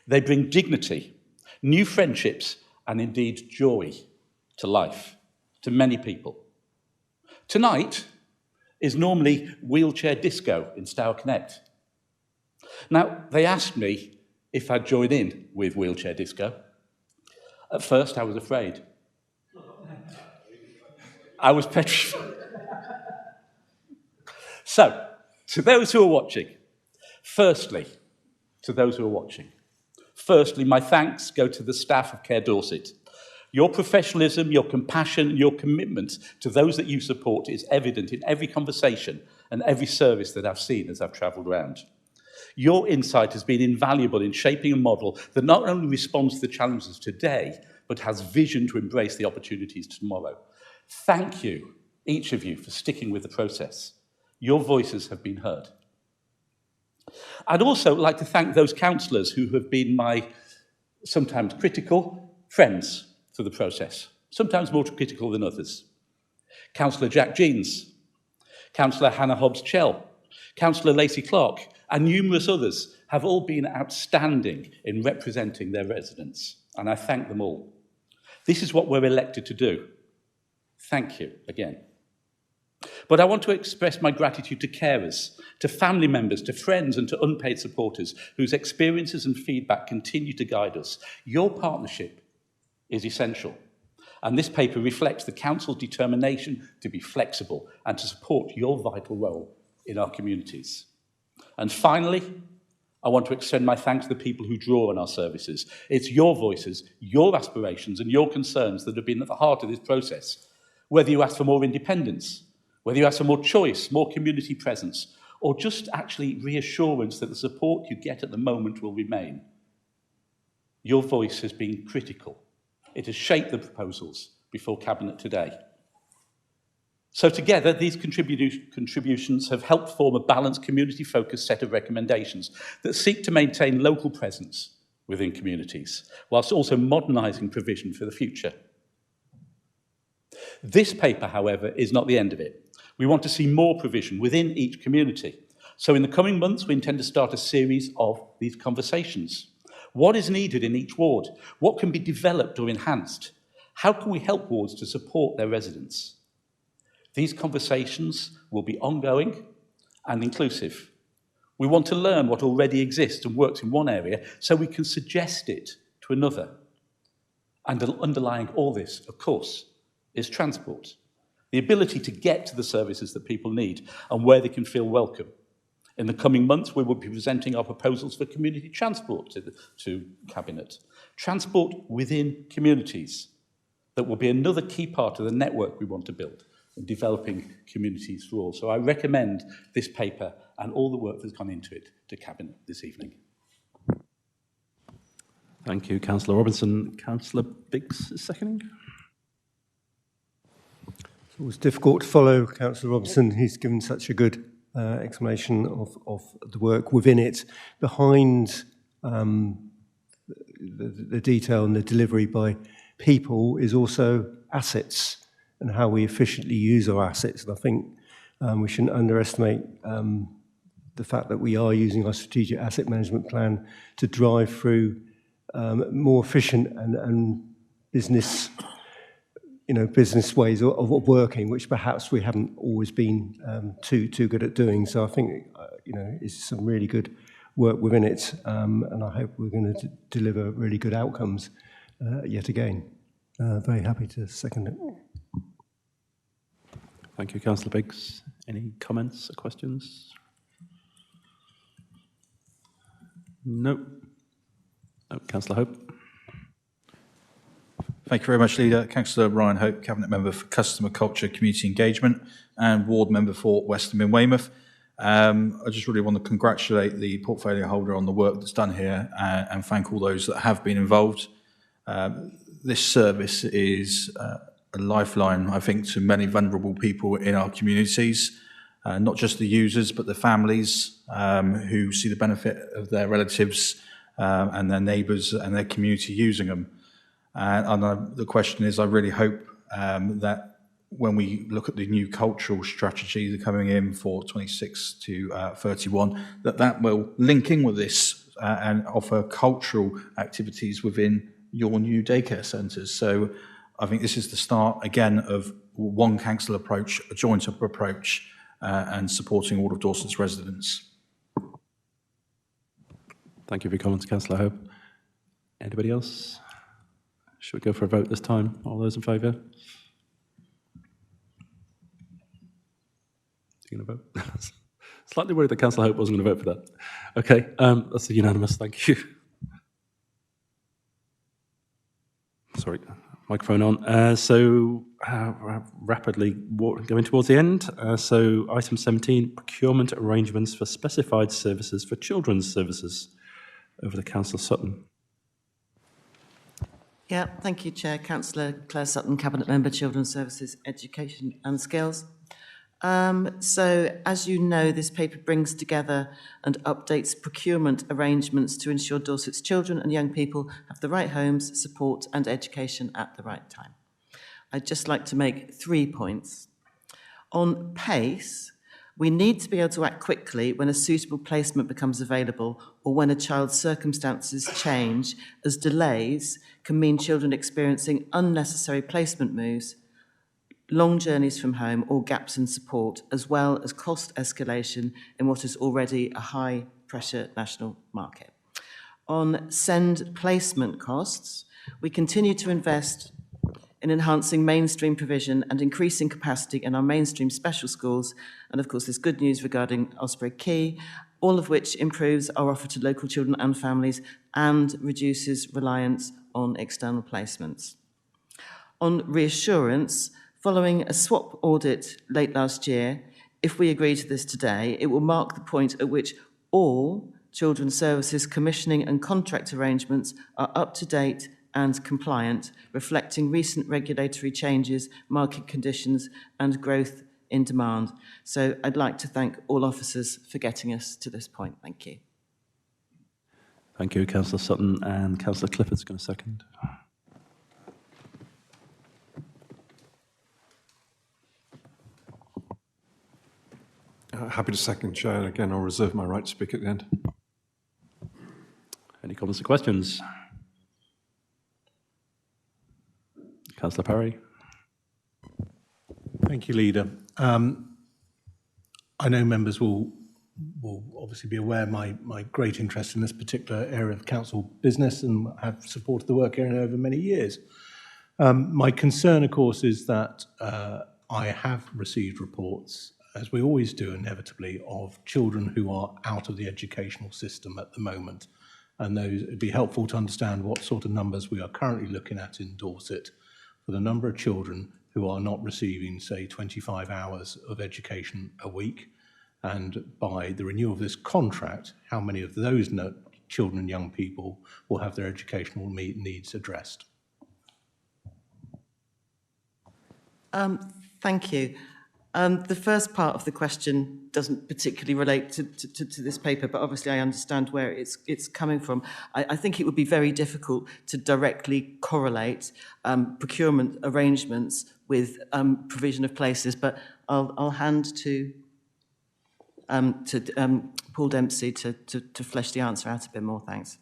They bring dignity, new friendships, and indeed joy to life, to many people. Tonight is normally wheelchair disco in Stour Connect. Now, they asked me if I'd join in with wheelchair disco. At first, I was afraid. I was petrified. So, to those who are watching, firstly, my thanks go to the staff of Care Dorset. Your professionalism, your compassion, and your commitment to those that you support is evident in every conversation and every service that I've seen as I've travelled around. Your insight has been invaluable in shaping a model that not only responds to the challenges of today, but has vision to embrace the opportunities tomorrow. Thank you, each of you, for sticking with the process. Your voices have been heard. I'd also like to thank those councillors who have been my sometimes critical friends through the process, sometimes more critical than others. Councillor Jack Jeans, Councillor Hannah Hobbs-Chell, Councillor Lacey Clark, and numerous others have all been outstanding in representing their residents, and I thank them all. This is what we're elected to do. Thank you again. But I want to express my gratitude to carers, to family members, to friends, and to unpaid supporters whose experiences and feedback continue to guide us. Your partnership is essential, and this paper reflects the Council's determination to be flexible and to support your vital role in our communities. And finally, I want to extend my thanks to the people who draw on our services. It's your voices, your aspirations, and your concerns that have been at the heart of this process. Whether you ask for more independence, whether you ask for more choice, more community presence, or just actually reassurance that the support you get at the moment will remain, your voice has been critical. It has shaped the proposals before Cabinet today. So together, these contributions have helped form a balanced, community-focused set of recommendations that seek to maintain local presence within communities, whilst also modernising provision for the future. This paper, however, is not the end of it. We want to see more provision within each community. So in the coming months, we intend to start a series of these conversations. What is needed in each ward? What can be developed or enhanced? How can we help wards to support their residents? These conversations will be ongoing and inclusive. We want to learn what already exists and works in one area so we can suggest it to another. And underlying all this, of course, is transport. The ability to get to the services that people need and where they can feel welcome. In the coming months, we will be presenting our proposals for community transport to Cabinet. Transport within communities. That will be another key part of the network we want to build in developing communities for all. So I recommend this paper and all the work that's gone into it to Cabinet this evening. Thank you, Councillor Robinson. Councillor Biggs is seconding. It was difficult to follow Councillor Robinson. He's given such a good explanation of the work within it. Behind the detail and the delivery by people is also assets and how we efficiently use our assets. And I think we shouldn't underestimate the fact that we are using our strategic asset management plan to drive through more efficient and business ways of working, which perhaps we haven't always been too good at doing. So I think it's some really good work within it, and I hope we're going to deliver really good outcomes yet again. Very happy to second it. Thank you, Councillor Biggs. Any comments or questions? No. Oh, Councillor Hope. Thank you very much, Leader. Councillor Ryan Hope, Cabinet Member for Customer Culture, Community Engagement, and Ward Member for Westham in Weymouth. I just really want to congratulate the portfolio holder on the work that's done here and thank all those that have been involved. This service is a lifeline, I think, to many vulnerable people in our communities, not just the users, but the families who see the benefit of their relatives and their neighbours and their community using them. And the question is, I really hope that when we look at the new cultural strategy coming in for 26 to 31, that will link in with this and offer cultural activities within your new daycare centres. So I think this is the start, again, of one council approach, a joint up approach, and supporting all of Dorset's residents. Thank you for your comments, Councillor Hope. Anybody else? Should we go for a vote this time? All those in favour? You going to vote? Slightly worried that Councillor Hope wasn't going to vote for that. Okay, that's a unanimous. Thank you. Sorry, microphone on. Rapidly going towards the end. So item 17, procurement arrangements for specified services for children's services. Over to Councillor Sutton. Yeah, thank you, Chair. Councillor Claire Sutton, Cabinet Member, Children's Services, Education and Skills. So, as you know, this paper brings together and updates procurement arrangements to ensure Dorset's children and young people have the right homes, support and education at the right time. I'd just like to make 3 points. On pace, we need to be able to act quickly when a suitable placement becomes available or when a child's circumstances change, as delays can mean children experiencing unnecessary placement moves, long journeys from home or gaps in support, as well as cost escalation in what is already a high-pressure national market. On SEND placement costs, we continue to invest in enhancing mainstream provision and increasing capacity in our mainstream special schools, and of course there's good news regarding Osprey Quay, all of which improves our offer to local children and families and reduces reliance on external placements. On reassurance, following a swap audit late last year, if we agree to this today, it will mark the point at which all children's services commissioning and contract arrangements are up to date and compliant, reflecting recent regulatory changes, market conditions, and growth in demand. So I'd like to thank all officers for getting us to this point. Thank you. Thank you, Councillor Sutton, and Councillor Clifford's going to second. Happy to second, Chair. Again, I'll reserve my right to speak at the end. Any comments or questions? Councillor Parry. Thank you, Leader. I know members will obviously be aware of my great interest in this particular area of council business and have supported the work area over many years. My concern, of course, is that I have received reports, as we always do inevitably, of children who are out of the educational system at the moment. And it'd be helpful to understand what sort of numbers we are currently looking at in Dorset for the number of children who are not receiving, say, 25 hours of education a week. And by the renewal of this contract, how many of those children and young people will have their educational needs addressed? Thank you. The first part of the question doesn't particularly relate to this paper, but obviously I understand where it's coming from. I think it would be very difficult to directly correlate procurement arrangements with provision of places, but I'll hand to Paul Dempsey to flesh the answer out a bit more. Thanks.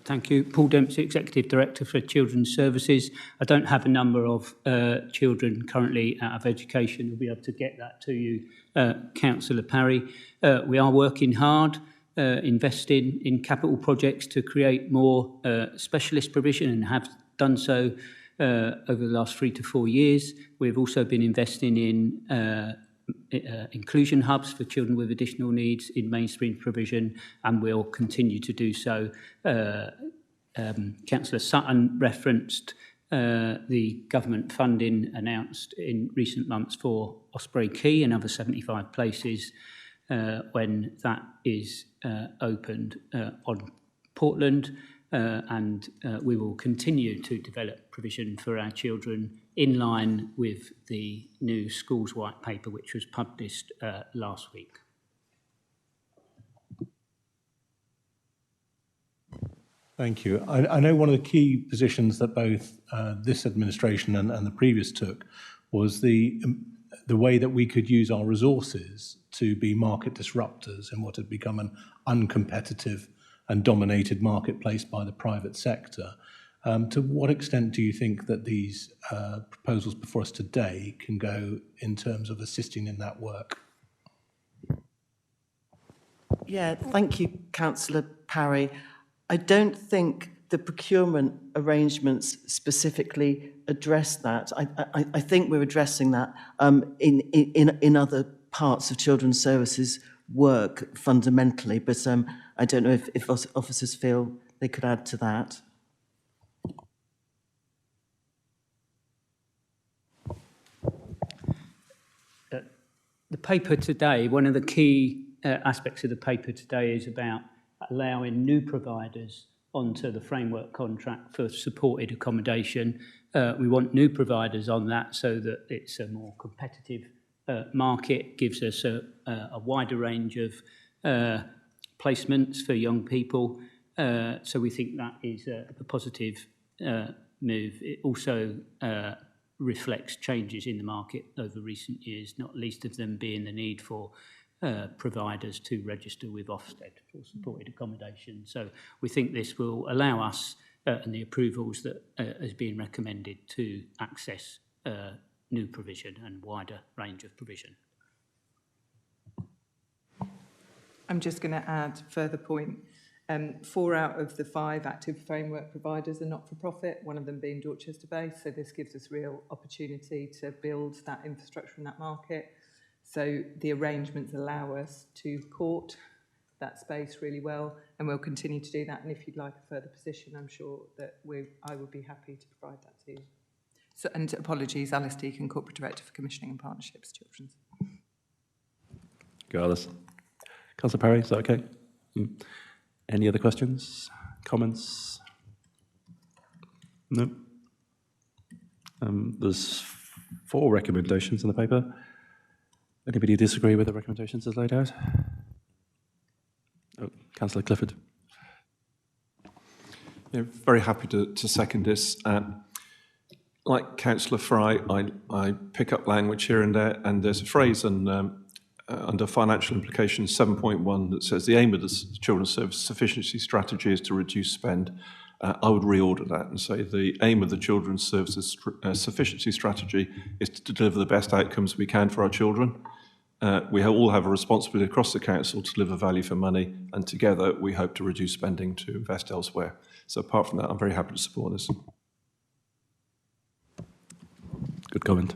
Thank you. Paul Dempsey, Executive Director for Children's Services. I don't have a number of children currently out of education. We'll be able to get that to you, Councillor Parry. We are working hard, investing in capital projects to create more specialist provision and have done so over the last 3 to 4 years. We've also been investing in inclusion hubs for children with additional needs in mainstream provision, and we'll continue to do so. Councillor Sutton referenced the government funding announced in recent months for Osprey Quay, another 75 places when that is opened on Portland, and we will continue to develop provision for our children in line with the new Schools White Paper, which was published last week. Thank you. I know one of the key positions that both this administration and the previous took was the way that we could use our resources to be market disruptors in what had become an uncompetitive and dominated marketplace by the private sector. To what extent do you think that these proposals before us today can go in terms of assisting in that work? Yeah, thank you, Councillor Parry. I don't think the procurement arrangements specifically address that. I think we're addressing that in other parts of children's services work fundamentally, but I don't know if officers feel they could add to that. The paper today, one of the key aspects of the paper today is about allowing new providers onto the framework contract for supported accommodation. We want new providers on that so that it's a more competitive market, gives us a wider range of placements for young people. So we think that is a positive move. It also reflects changes in the market over recent years, not least of them being the need for providers to register with Ofsted for supported accommodation. So we think this will allow us and the approvals that is being recommended to access new provision and wider range of provision. I'm just going to add a further point. 4 out of the 5 active framework providers are not-for-profit, one of them being Dorchester-based, so this gives us real opportunity to build that infrastructure in that market. So the arrangements allow us to court that space really well, and we'll continue to do that. And if you'd like a further position, I'm sure that I would be happy to provide that to you. So, and apologies, Alice Deacon, Corporate Director for Commissioning and Partnerships, Children's. Go, Alice. Councillor Parry, is that okay? Any other questions, comments? No. There's 4 recommendations in the paper. Anybody disagree with the recommendations as laid out? Oh, Councillor Clifford. Yeah, very happy to second this. Like Councillor Fry, I pick up language here and there, and there's a phrase under financial implications 7.1 that says the aim of the Children's Service Sufficiency Strategy is to reduce spend. I would reorder that and say the aim of the Children's Services Sufficiency Strategy is to deliver the best outcomes we can for our children. We all have a responsibility across the council to deliver value for money, and together we hope to reduce spending to invest elsewhere. So apart from that, I'm very happy to support this. Good comment.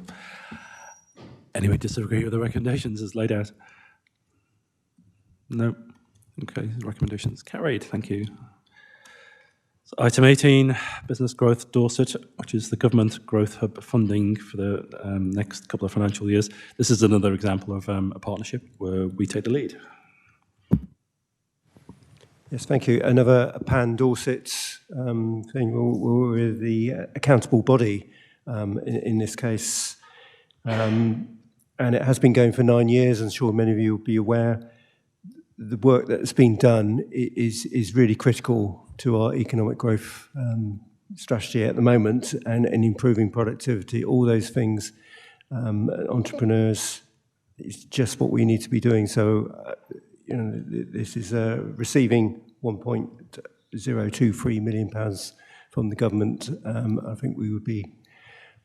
Anybody disagree with the recommendations as laid out? No. Okay, the recommendations carried. Thank you. So item 18, Business Growth Dorset, which is the government growth hub funding for the next couple of financial years. This is another example of a partnership where we take the lead. Yes, thank you. Another Pan Dorset thing. We're the accountable body in this case. And it has been going for 9 years. I'm sure many of you will be aware. The work that's been done is really critical to our economic growth strategy at the moment, and improving productivity, all those things. Entrepreneurs, it's just what we need to be doing. So, this is receiving £1.023 million from the government. I think we would be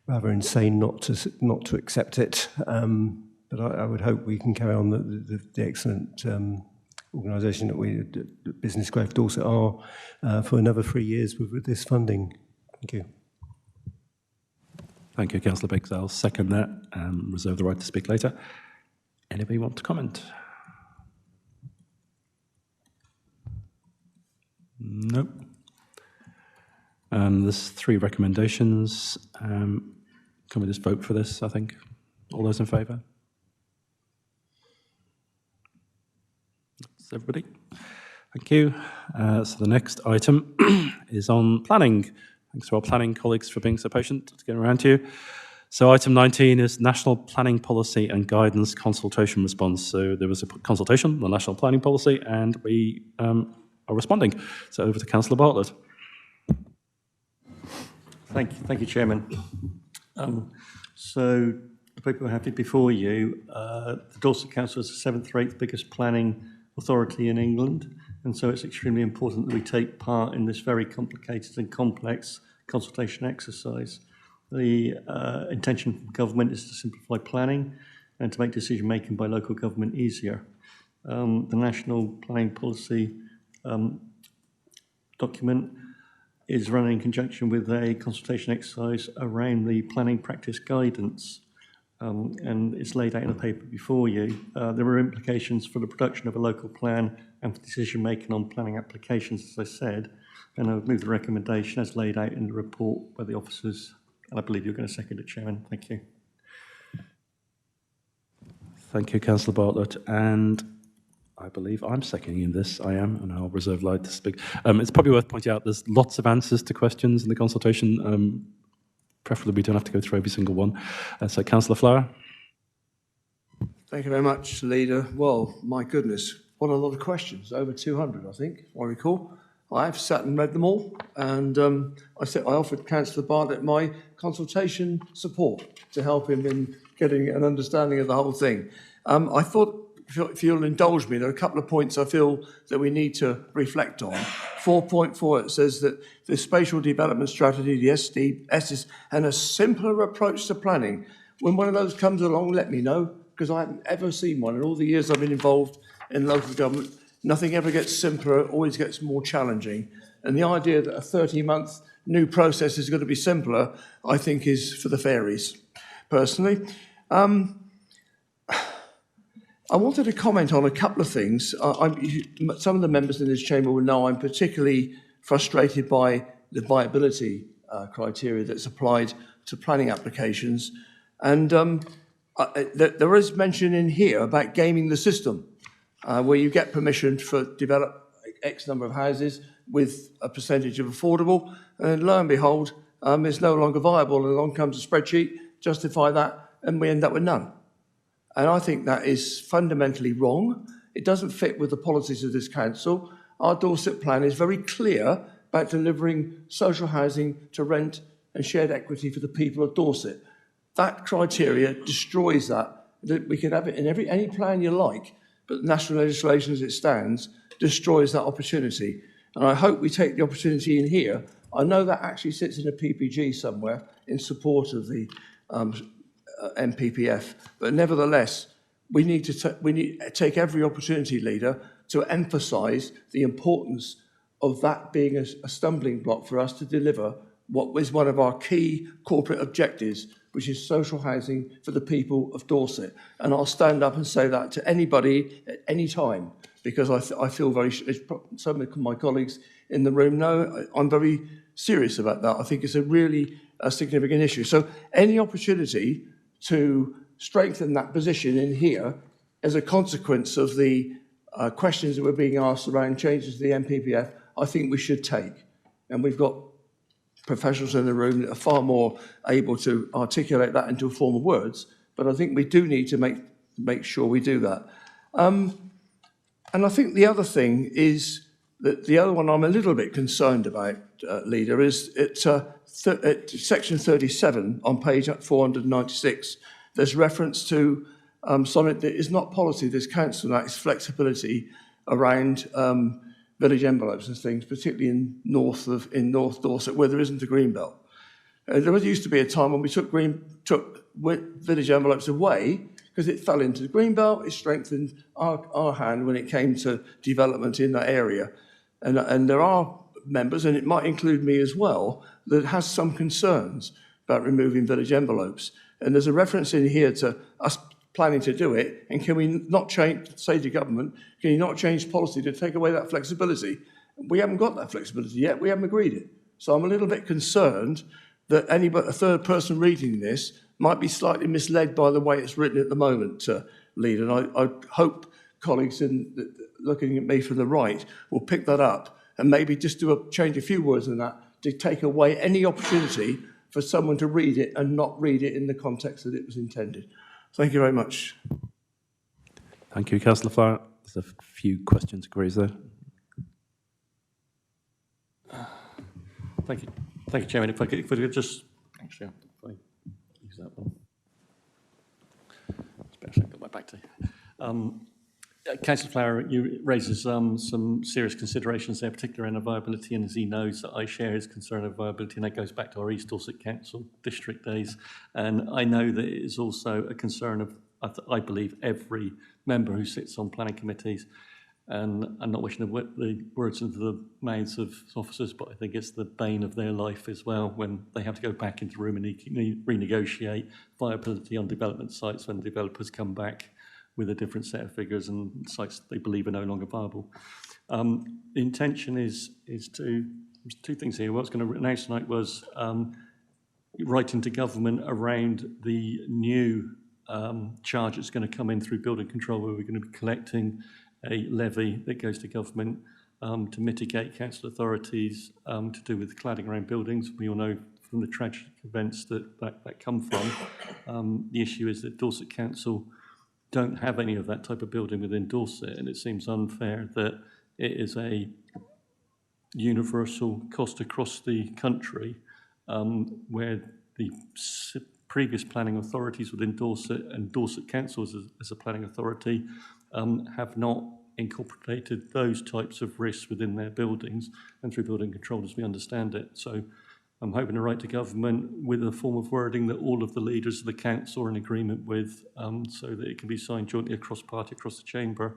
rather insane not to accept it. But I would hope we can carry on the excellent organisation that Business Growth Dorset are for another 3 years with this funding. Thank you. Thank you, Councillor Biggs. I'll second that and reserve the right to speak later. Anybody want to comment? No. There's 3 recommendations. Can we just vote for this, I think? All those in favour? That's everybody. Thank you. So the next item is on planning. Thanks to our planning colleagues for being so patient to get around to you. So item 19 is National Planning Policy and Guidance Consultation Response. So there was a consultation on the National Planning Policy, and we are responding. So over to Councillor Bartlett. Thank you, Chairman. So the paper we have before you, the Dorset Council is the 7th or 8th biggest planning authority in England, and so it's extremely important that we take part in this very complicated and complex consultation exercise. The intention from government is to simplify planning and to make decision making by local government easier. The National Planning Policy document is run in conjunction with a consultation exercise around the planning practice guidance, and it's laid out in the paper before you. There are implications for the production of a local plan and for decision making on planning applications, as I said, and I would move the recommendation as laid out in the report by the officers, and I believe you're going to second it, Chairman. Thank you. Thank you, Councillor Bartlett, and I believe I'm seconding this. I am, and I'll reserve right to speak. It's probably worth pointing out there's lots of answers to questions in the consultation. Preferably we don't have to go through every single one. So, Councillor Flower. Thank you very much, Leader. Well, my goodness, what a lot of questions. Over 200, I think, if I recall. I've sat and read them all, and I offered Councillor Bartlett my consultation support to help him in getting an understanding of the whole thing. I thought, if you'll indulge me, there are a couple of points I feel that we need to reflect on. 4.4, it says that the spatial development strategy, the SDS, and a simpler approach to planning. When one of those comes along, let me know, because I haven't ever seen one in all the years I've been involved in local government. Nothing ever gets simpler, it always gets more challenging. And the idea that a 30-month new process is going to be simpler, I think is for the fairies, personally. I wanted to comment on a couple of things. Some of the members in this chamber will know I'm particularly frustrated by the viability criteria that's applied to planning applications. And there is mention in here about gaming the system, where you get permission to develop X number of houses with a percentage of affordable, and lo and behold, it's no longer viable, and along comes a spreadsheet, justify that, and we end up with none. And I think that is fundamentally wrong. It doesn't fit with the policies of this council. Our Dorset plan is very clear about delivering social housing to rent and shared equity for the people of Dorset. That criteria destroys that. We can have it in any plan you like, but national legislation as it stands destroys that opportunity. And I hope we take the opportunity in here. I know that actually sits in a PPG somewhere in support of the MPPF, but nevertheless, we need to take every opportunity, Leader, to emphasise the importance of that being a stumbling block for us to deliver what is one of our key corporate objectives, which is social housing for the people of Dorset. And I'll stand up and say that to anybody at any time, because I feel some of my colleagues in the room know I'm very serious about that. I think it's a really significant issue. So any opportunity to strengthen that position in here as a consequence of the questions that were being asked around changes to the MPPF, I think we should take. And we've got professionals in the room that are far more able to articulate that into a form of words, but I think we do need to make sure we do that. And I think the other thing is that the other one I'm a little bit concerned about, Leader, is section 37 on page 496. There's reference to something that is not policy, this council, that is flexibility around village envelopes and things, particularly in North Dorset, where there isn't a green belt. There used to be a time when we took village envelopes away because it fell into the green belt. It strengthened our hand when it came to development in that area. And there are members, and it might include me as well, that has some concerns about removing village envelopes. And there's a reference in here to us planning to do it, and can we not say to government, can you not change policy to take away that flexibility? We haven't got that flexibility yet, we haven't agreed it. So I'm a little bit concerned that a third person reading this might be slightly misled by the way it's written at the moment, Leader. And I hope colleagues looking at me from the right will pick that up and maybe just change a few words in that to take away any opportunity for someone to read it and not read it in the context that it was intended. Thank you very much. Thank you, Councillor Flower. There's a few questions, queries there. Thank you, Chairman. If I could just... Actually, if I use that one. It's better if I got my back to you. Councillor Flower, you raises some serious considerations there, particularly around viability, and as he knows that I share his concern of viability, and that goes back to our East Dorset Council district days. And I know that it is also a concern of, I believe, every member who sits on planning committees. And I'm not wishing to put the words into the mouths of officers, but I think it's the bane of their life as well when they have to go back into the room and renegotiate viability on development sites when developers come back with a different set of figures and sites they believe are no longer viable. The intention is to, there's two things here. What I was going to announce tonight was writing to government around the new charge that's going to come in through building control, where we're going to be collecting a levy that goes to government to mitigate council authorities to do with cladding around buildings. We all know from the tragic events that come from. The issue is that Dorset Council don't have any of that type of building within Dorset, and it seems unfair that it is a universal cost across the country where the previous planning authorities within Dorset and Dorset Council as a planning authority have not incorporated those types of risks within their buildings and through building control as we understand it. So I'm hoping to write to government with a form of wording that all of the leaders of the council are in agreement with so that it can be signed jointly across party, across the chamber.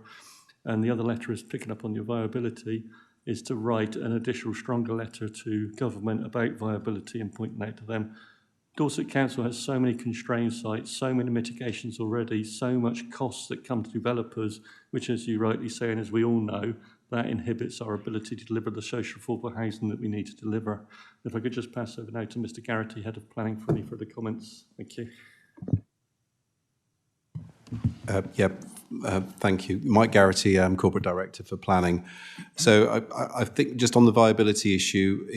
And the other letter is picking up on your viability, is to write an additional stronger letter to government about viability and pointing out to them Dorset Council has so many constrained sites, so many mitigations already, so much costs that come to developers, which, as you rightly say, and as we all know, that inhibits our ability to deliver the social affordable housing that we need to deliver. If I could just pass over now to Mr. Garrity, Head of Planning, for any further comments. Thank you. Thank you. Mike Garrity, Corporate Director for Planning. So I think just on the viability issue,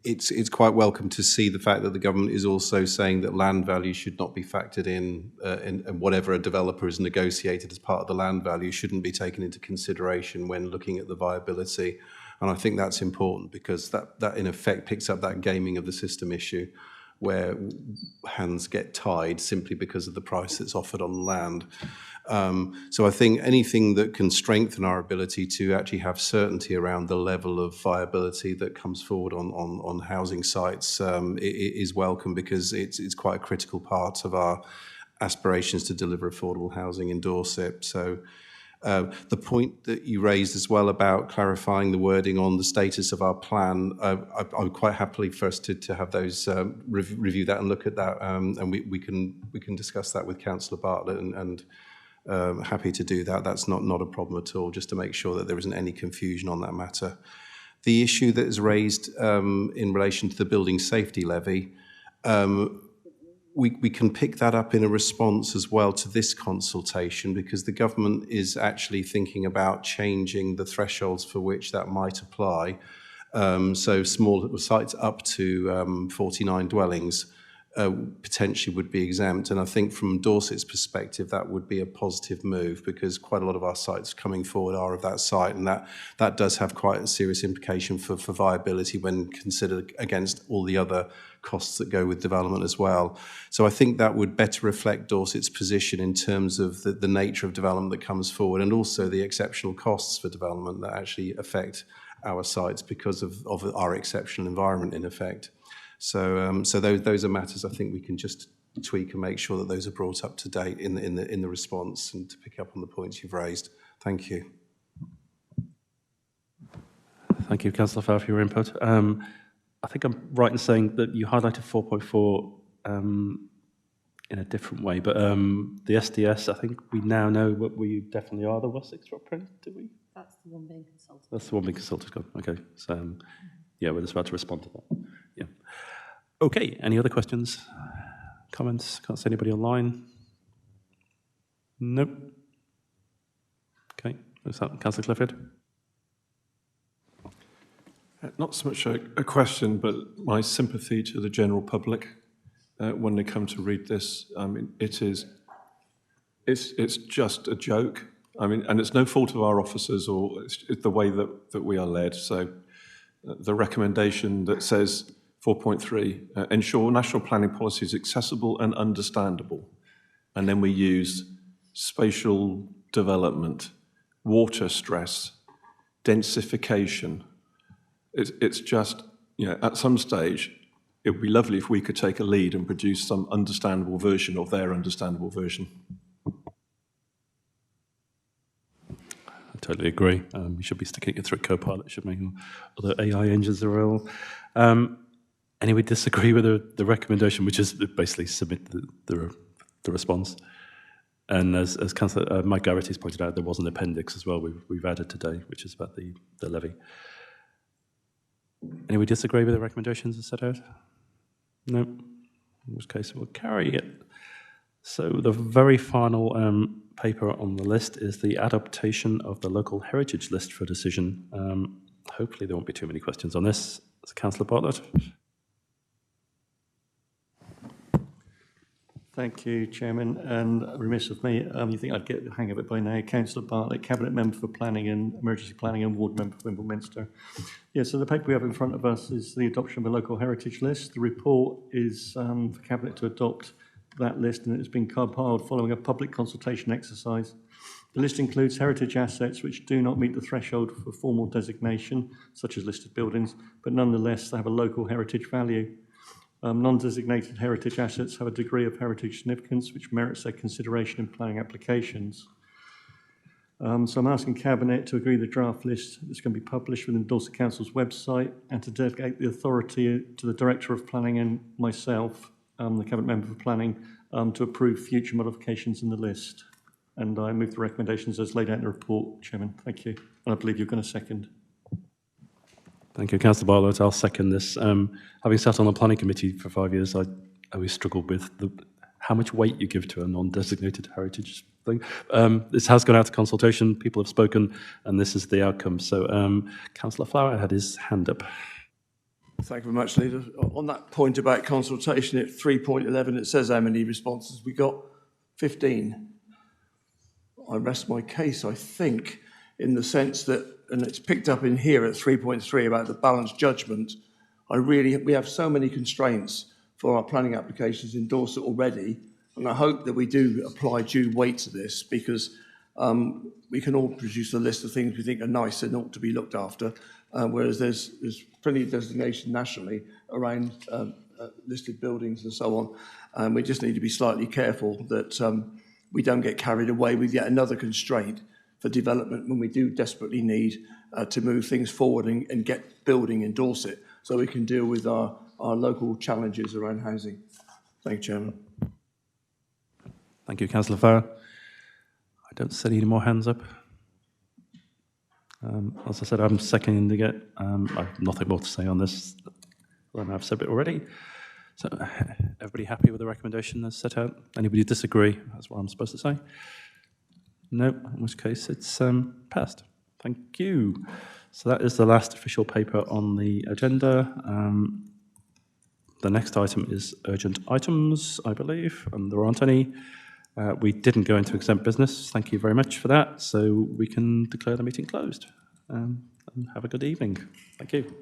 it's quite welcome to see the fact that the government is also saying that land value should not be factored in and whatever a developer has negotiated as part of the land value shouldn't be taken into consideration when looking at the viability. And I think that's important because that in effect picks up that gaming of the system issue where hands get tied simply because of the price that's offered on land. So I think anything that can strengthen our ability to actually have certainty around the level of viability that comes forward on housing sites is welcome because it's quite a critical part of our aspirations to deliver affordable housing in Dorset. So the point that you raised as well about clarifying the wording on the status of our plan, I would quite happily first to have those review that and look at that, and we can discuss that with Councillor Bartlett and happy to do that. That's not a problem at all, just to make sure that there isn't any confusion on that matter. The issue that is raised in relation to the building safety levy, we can pick that up in a response as well to this consultation because the government is actually thinking about changing the thresholds for which that might apply. So small sites up to 49 dwellings potentially would be exempt. And I think from Dorset's perspective, that would be a positive move because quite a lot of our sites coming forward are of that site. And that does have quite a serious implication for viability when considered against all the other costs that go with development as well. So I think that would better reflect Dorset's position in terms of the nature of development that comes forward and also the exceptional costs for development that actually affect our sites because of our exceptional environment in effect. So those are matters I think we can just tweak and make sure that those are brought up to date in the response and to pick up on the points you've raised. Thank you. Thank you, Councillor Farr, for your input. I think I'm right in saying that you highlighted 4.4 in a different way, but the SDS, I think we now know what we definitely are the Wessex footprint, do we? That's the one being consulted. That's the one being consulted. Okay, so yeah, we're just about to respond to that. Yeah. Okay, any other questions, comments? Can't see anybody online. Nope. Okay, is that Councillor Clifford? Not so much a question, but my sympathy to the general public when they come to read this. I mean, it's just a joke. I mean, and it's no fault of our officers or it's the way that we are led. So the recommendation that says 4.3, ensure national planning policy is accessible and understandable. And then we use spatial development, water stress, densification. It's just, you know, at some stage, it would be lovely if we could take a lead and produce some understandable version of their understandable version. I totally agree. We should be sticking it through Copilot, should make other AI engines available. Anybody disagree with the recommendation, which is basically submit the response? And as Councillor Mike Garrity's pointed out, there was an appendix as well we've added today, which is about the levy. Anybody disagree with the recommendations as set out? No. In which case, we'll carry it. So the very final paper on the list is the adaptation of the local heritage list for decision. Hopefully there won't be too many questions on this. Councillor Bartlett. Thank you, Chairman. And remiss of me, you think I'd get the hang of it by now. Councillor Bartlett, Cabinet Member for Planning and Emergency Planning and Ward Member for Wimbledon. Yeah, so the paper we have in front of us is the adoption of a local heritage list. The report is for Cabinet to adopt that list, and it's been compiled following a public consultation exercise. The list includes heritage assets which do not meet the threshold for formal designation, such as listed buildings, but nonetheless they have a local heritage value. Non-designated heritage assets have a degree of heritage significance which merits their consideration in planning applications. So I'm asking Cabinet to agree the draft list that's going to be published within Dorset Council's website and to delegate the authority to the Director of Planning and myself, the Cabinet Member for Planning, to approve future modifications in the list. And I move the recommendations as laid out in the report, Chairman. Thank you. And I believe you're going to second. Thank you, Councillor Bartlett. I'll second this. Having sat on the planning committee for 5 years, I always struggled with how much weight you give to a non-designated heritage thing. This has gone out to consultation, people have spoken, and this is the outcome. So Councillor Flower had his hand up. Thank you very much, Leader. On that point about consultation at 3.11, it says how many responses we got. 15. I rest my case, I think, in the sense that, and it's picked up in here at 3.3 about the balanced judgment. We have so many constraints for our planning applications in Dorset already, and I hope that we do apply due weight to this, because we can all produce a list of things we think are nice and ought to be looked after, whereas there's plenty of designation nationally around listed buildings and so on. We just need to be slightly careful that we don't get carried away with yet another constraint for development when we do desperately need to move things forward and get building in Dorset so we can deal with our local challenges around housing. Thank you, Chairman. Thank you, Councillor Farrer. I don't see any more hands up. As I said, I'm seconding it. I have nothing more to say on this. I've said it already. So, everybody happy with the recommendation that's set out? Anybody disagree? That's what I'm supposed to say. No, in which case it's passed. Thank you. So that is the last official paper on the agenda. The next item is urgent items, I believe, and there aren't any. We didn't go into exempt business. Thank you very much for that. So we can declare the meeting closed. And have a good evening. Thank you.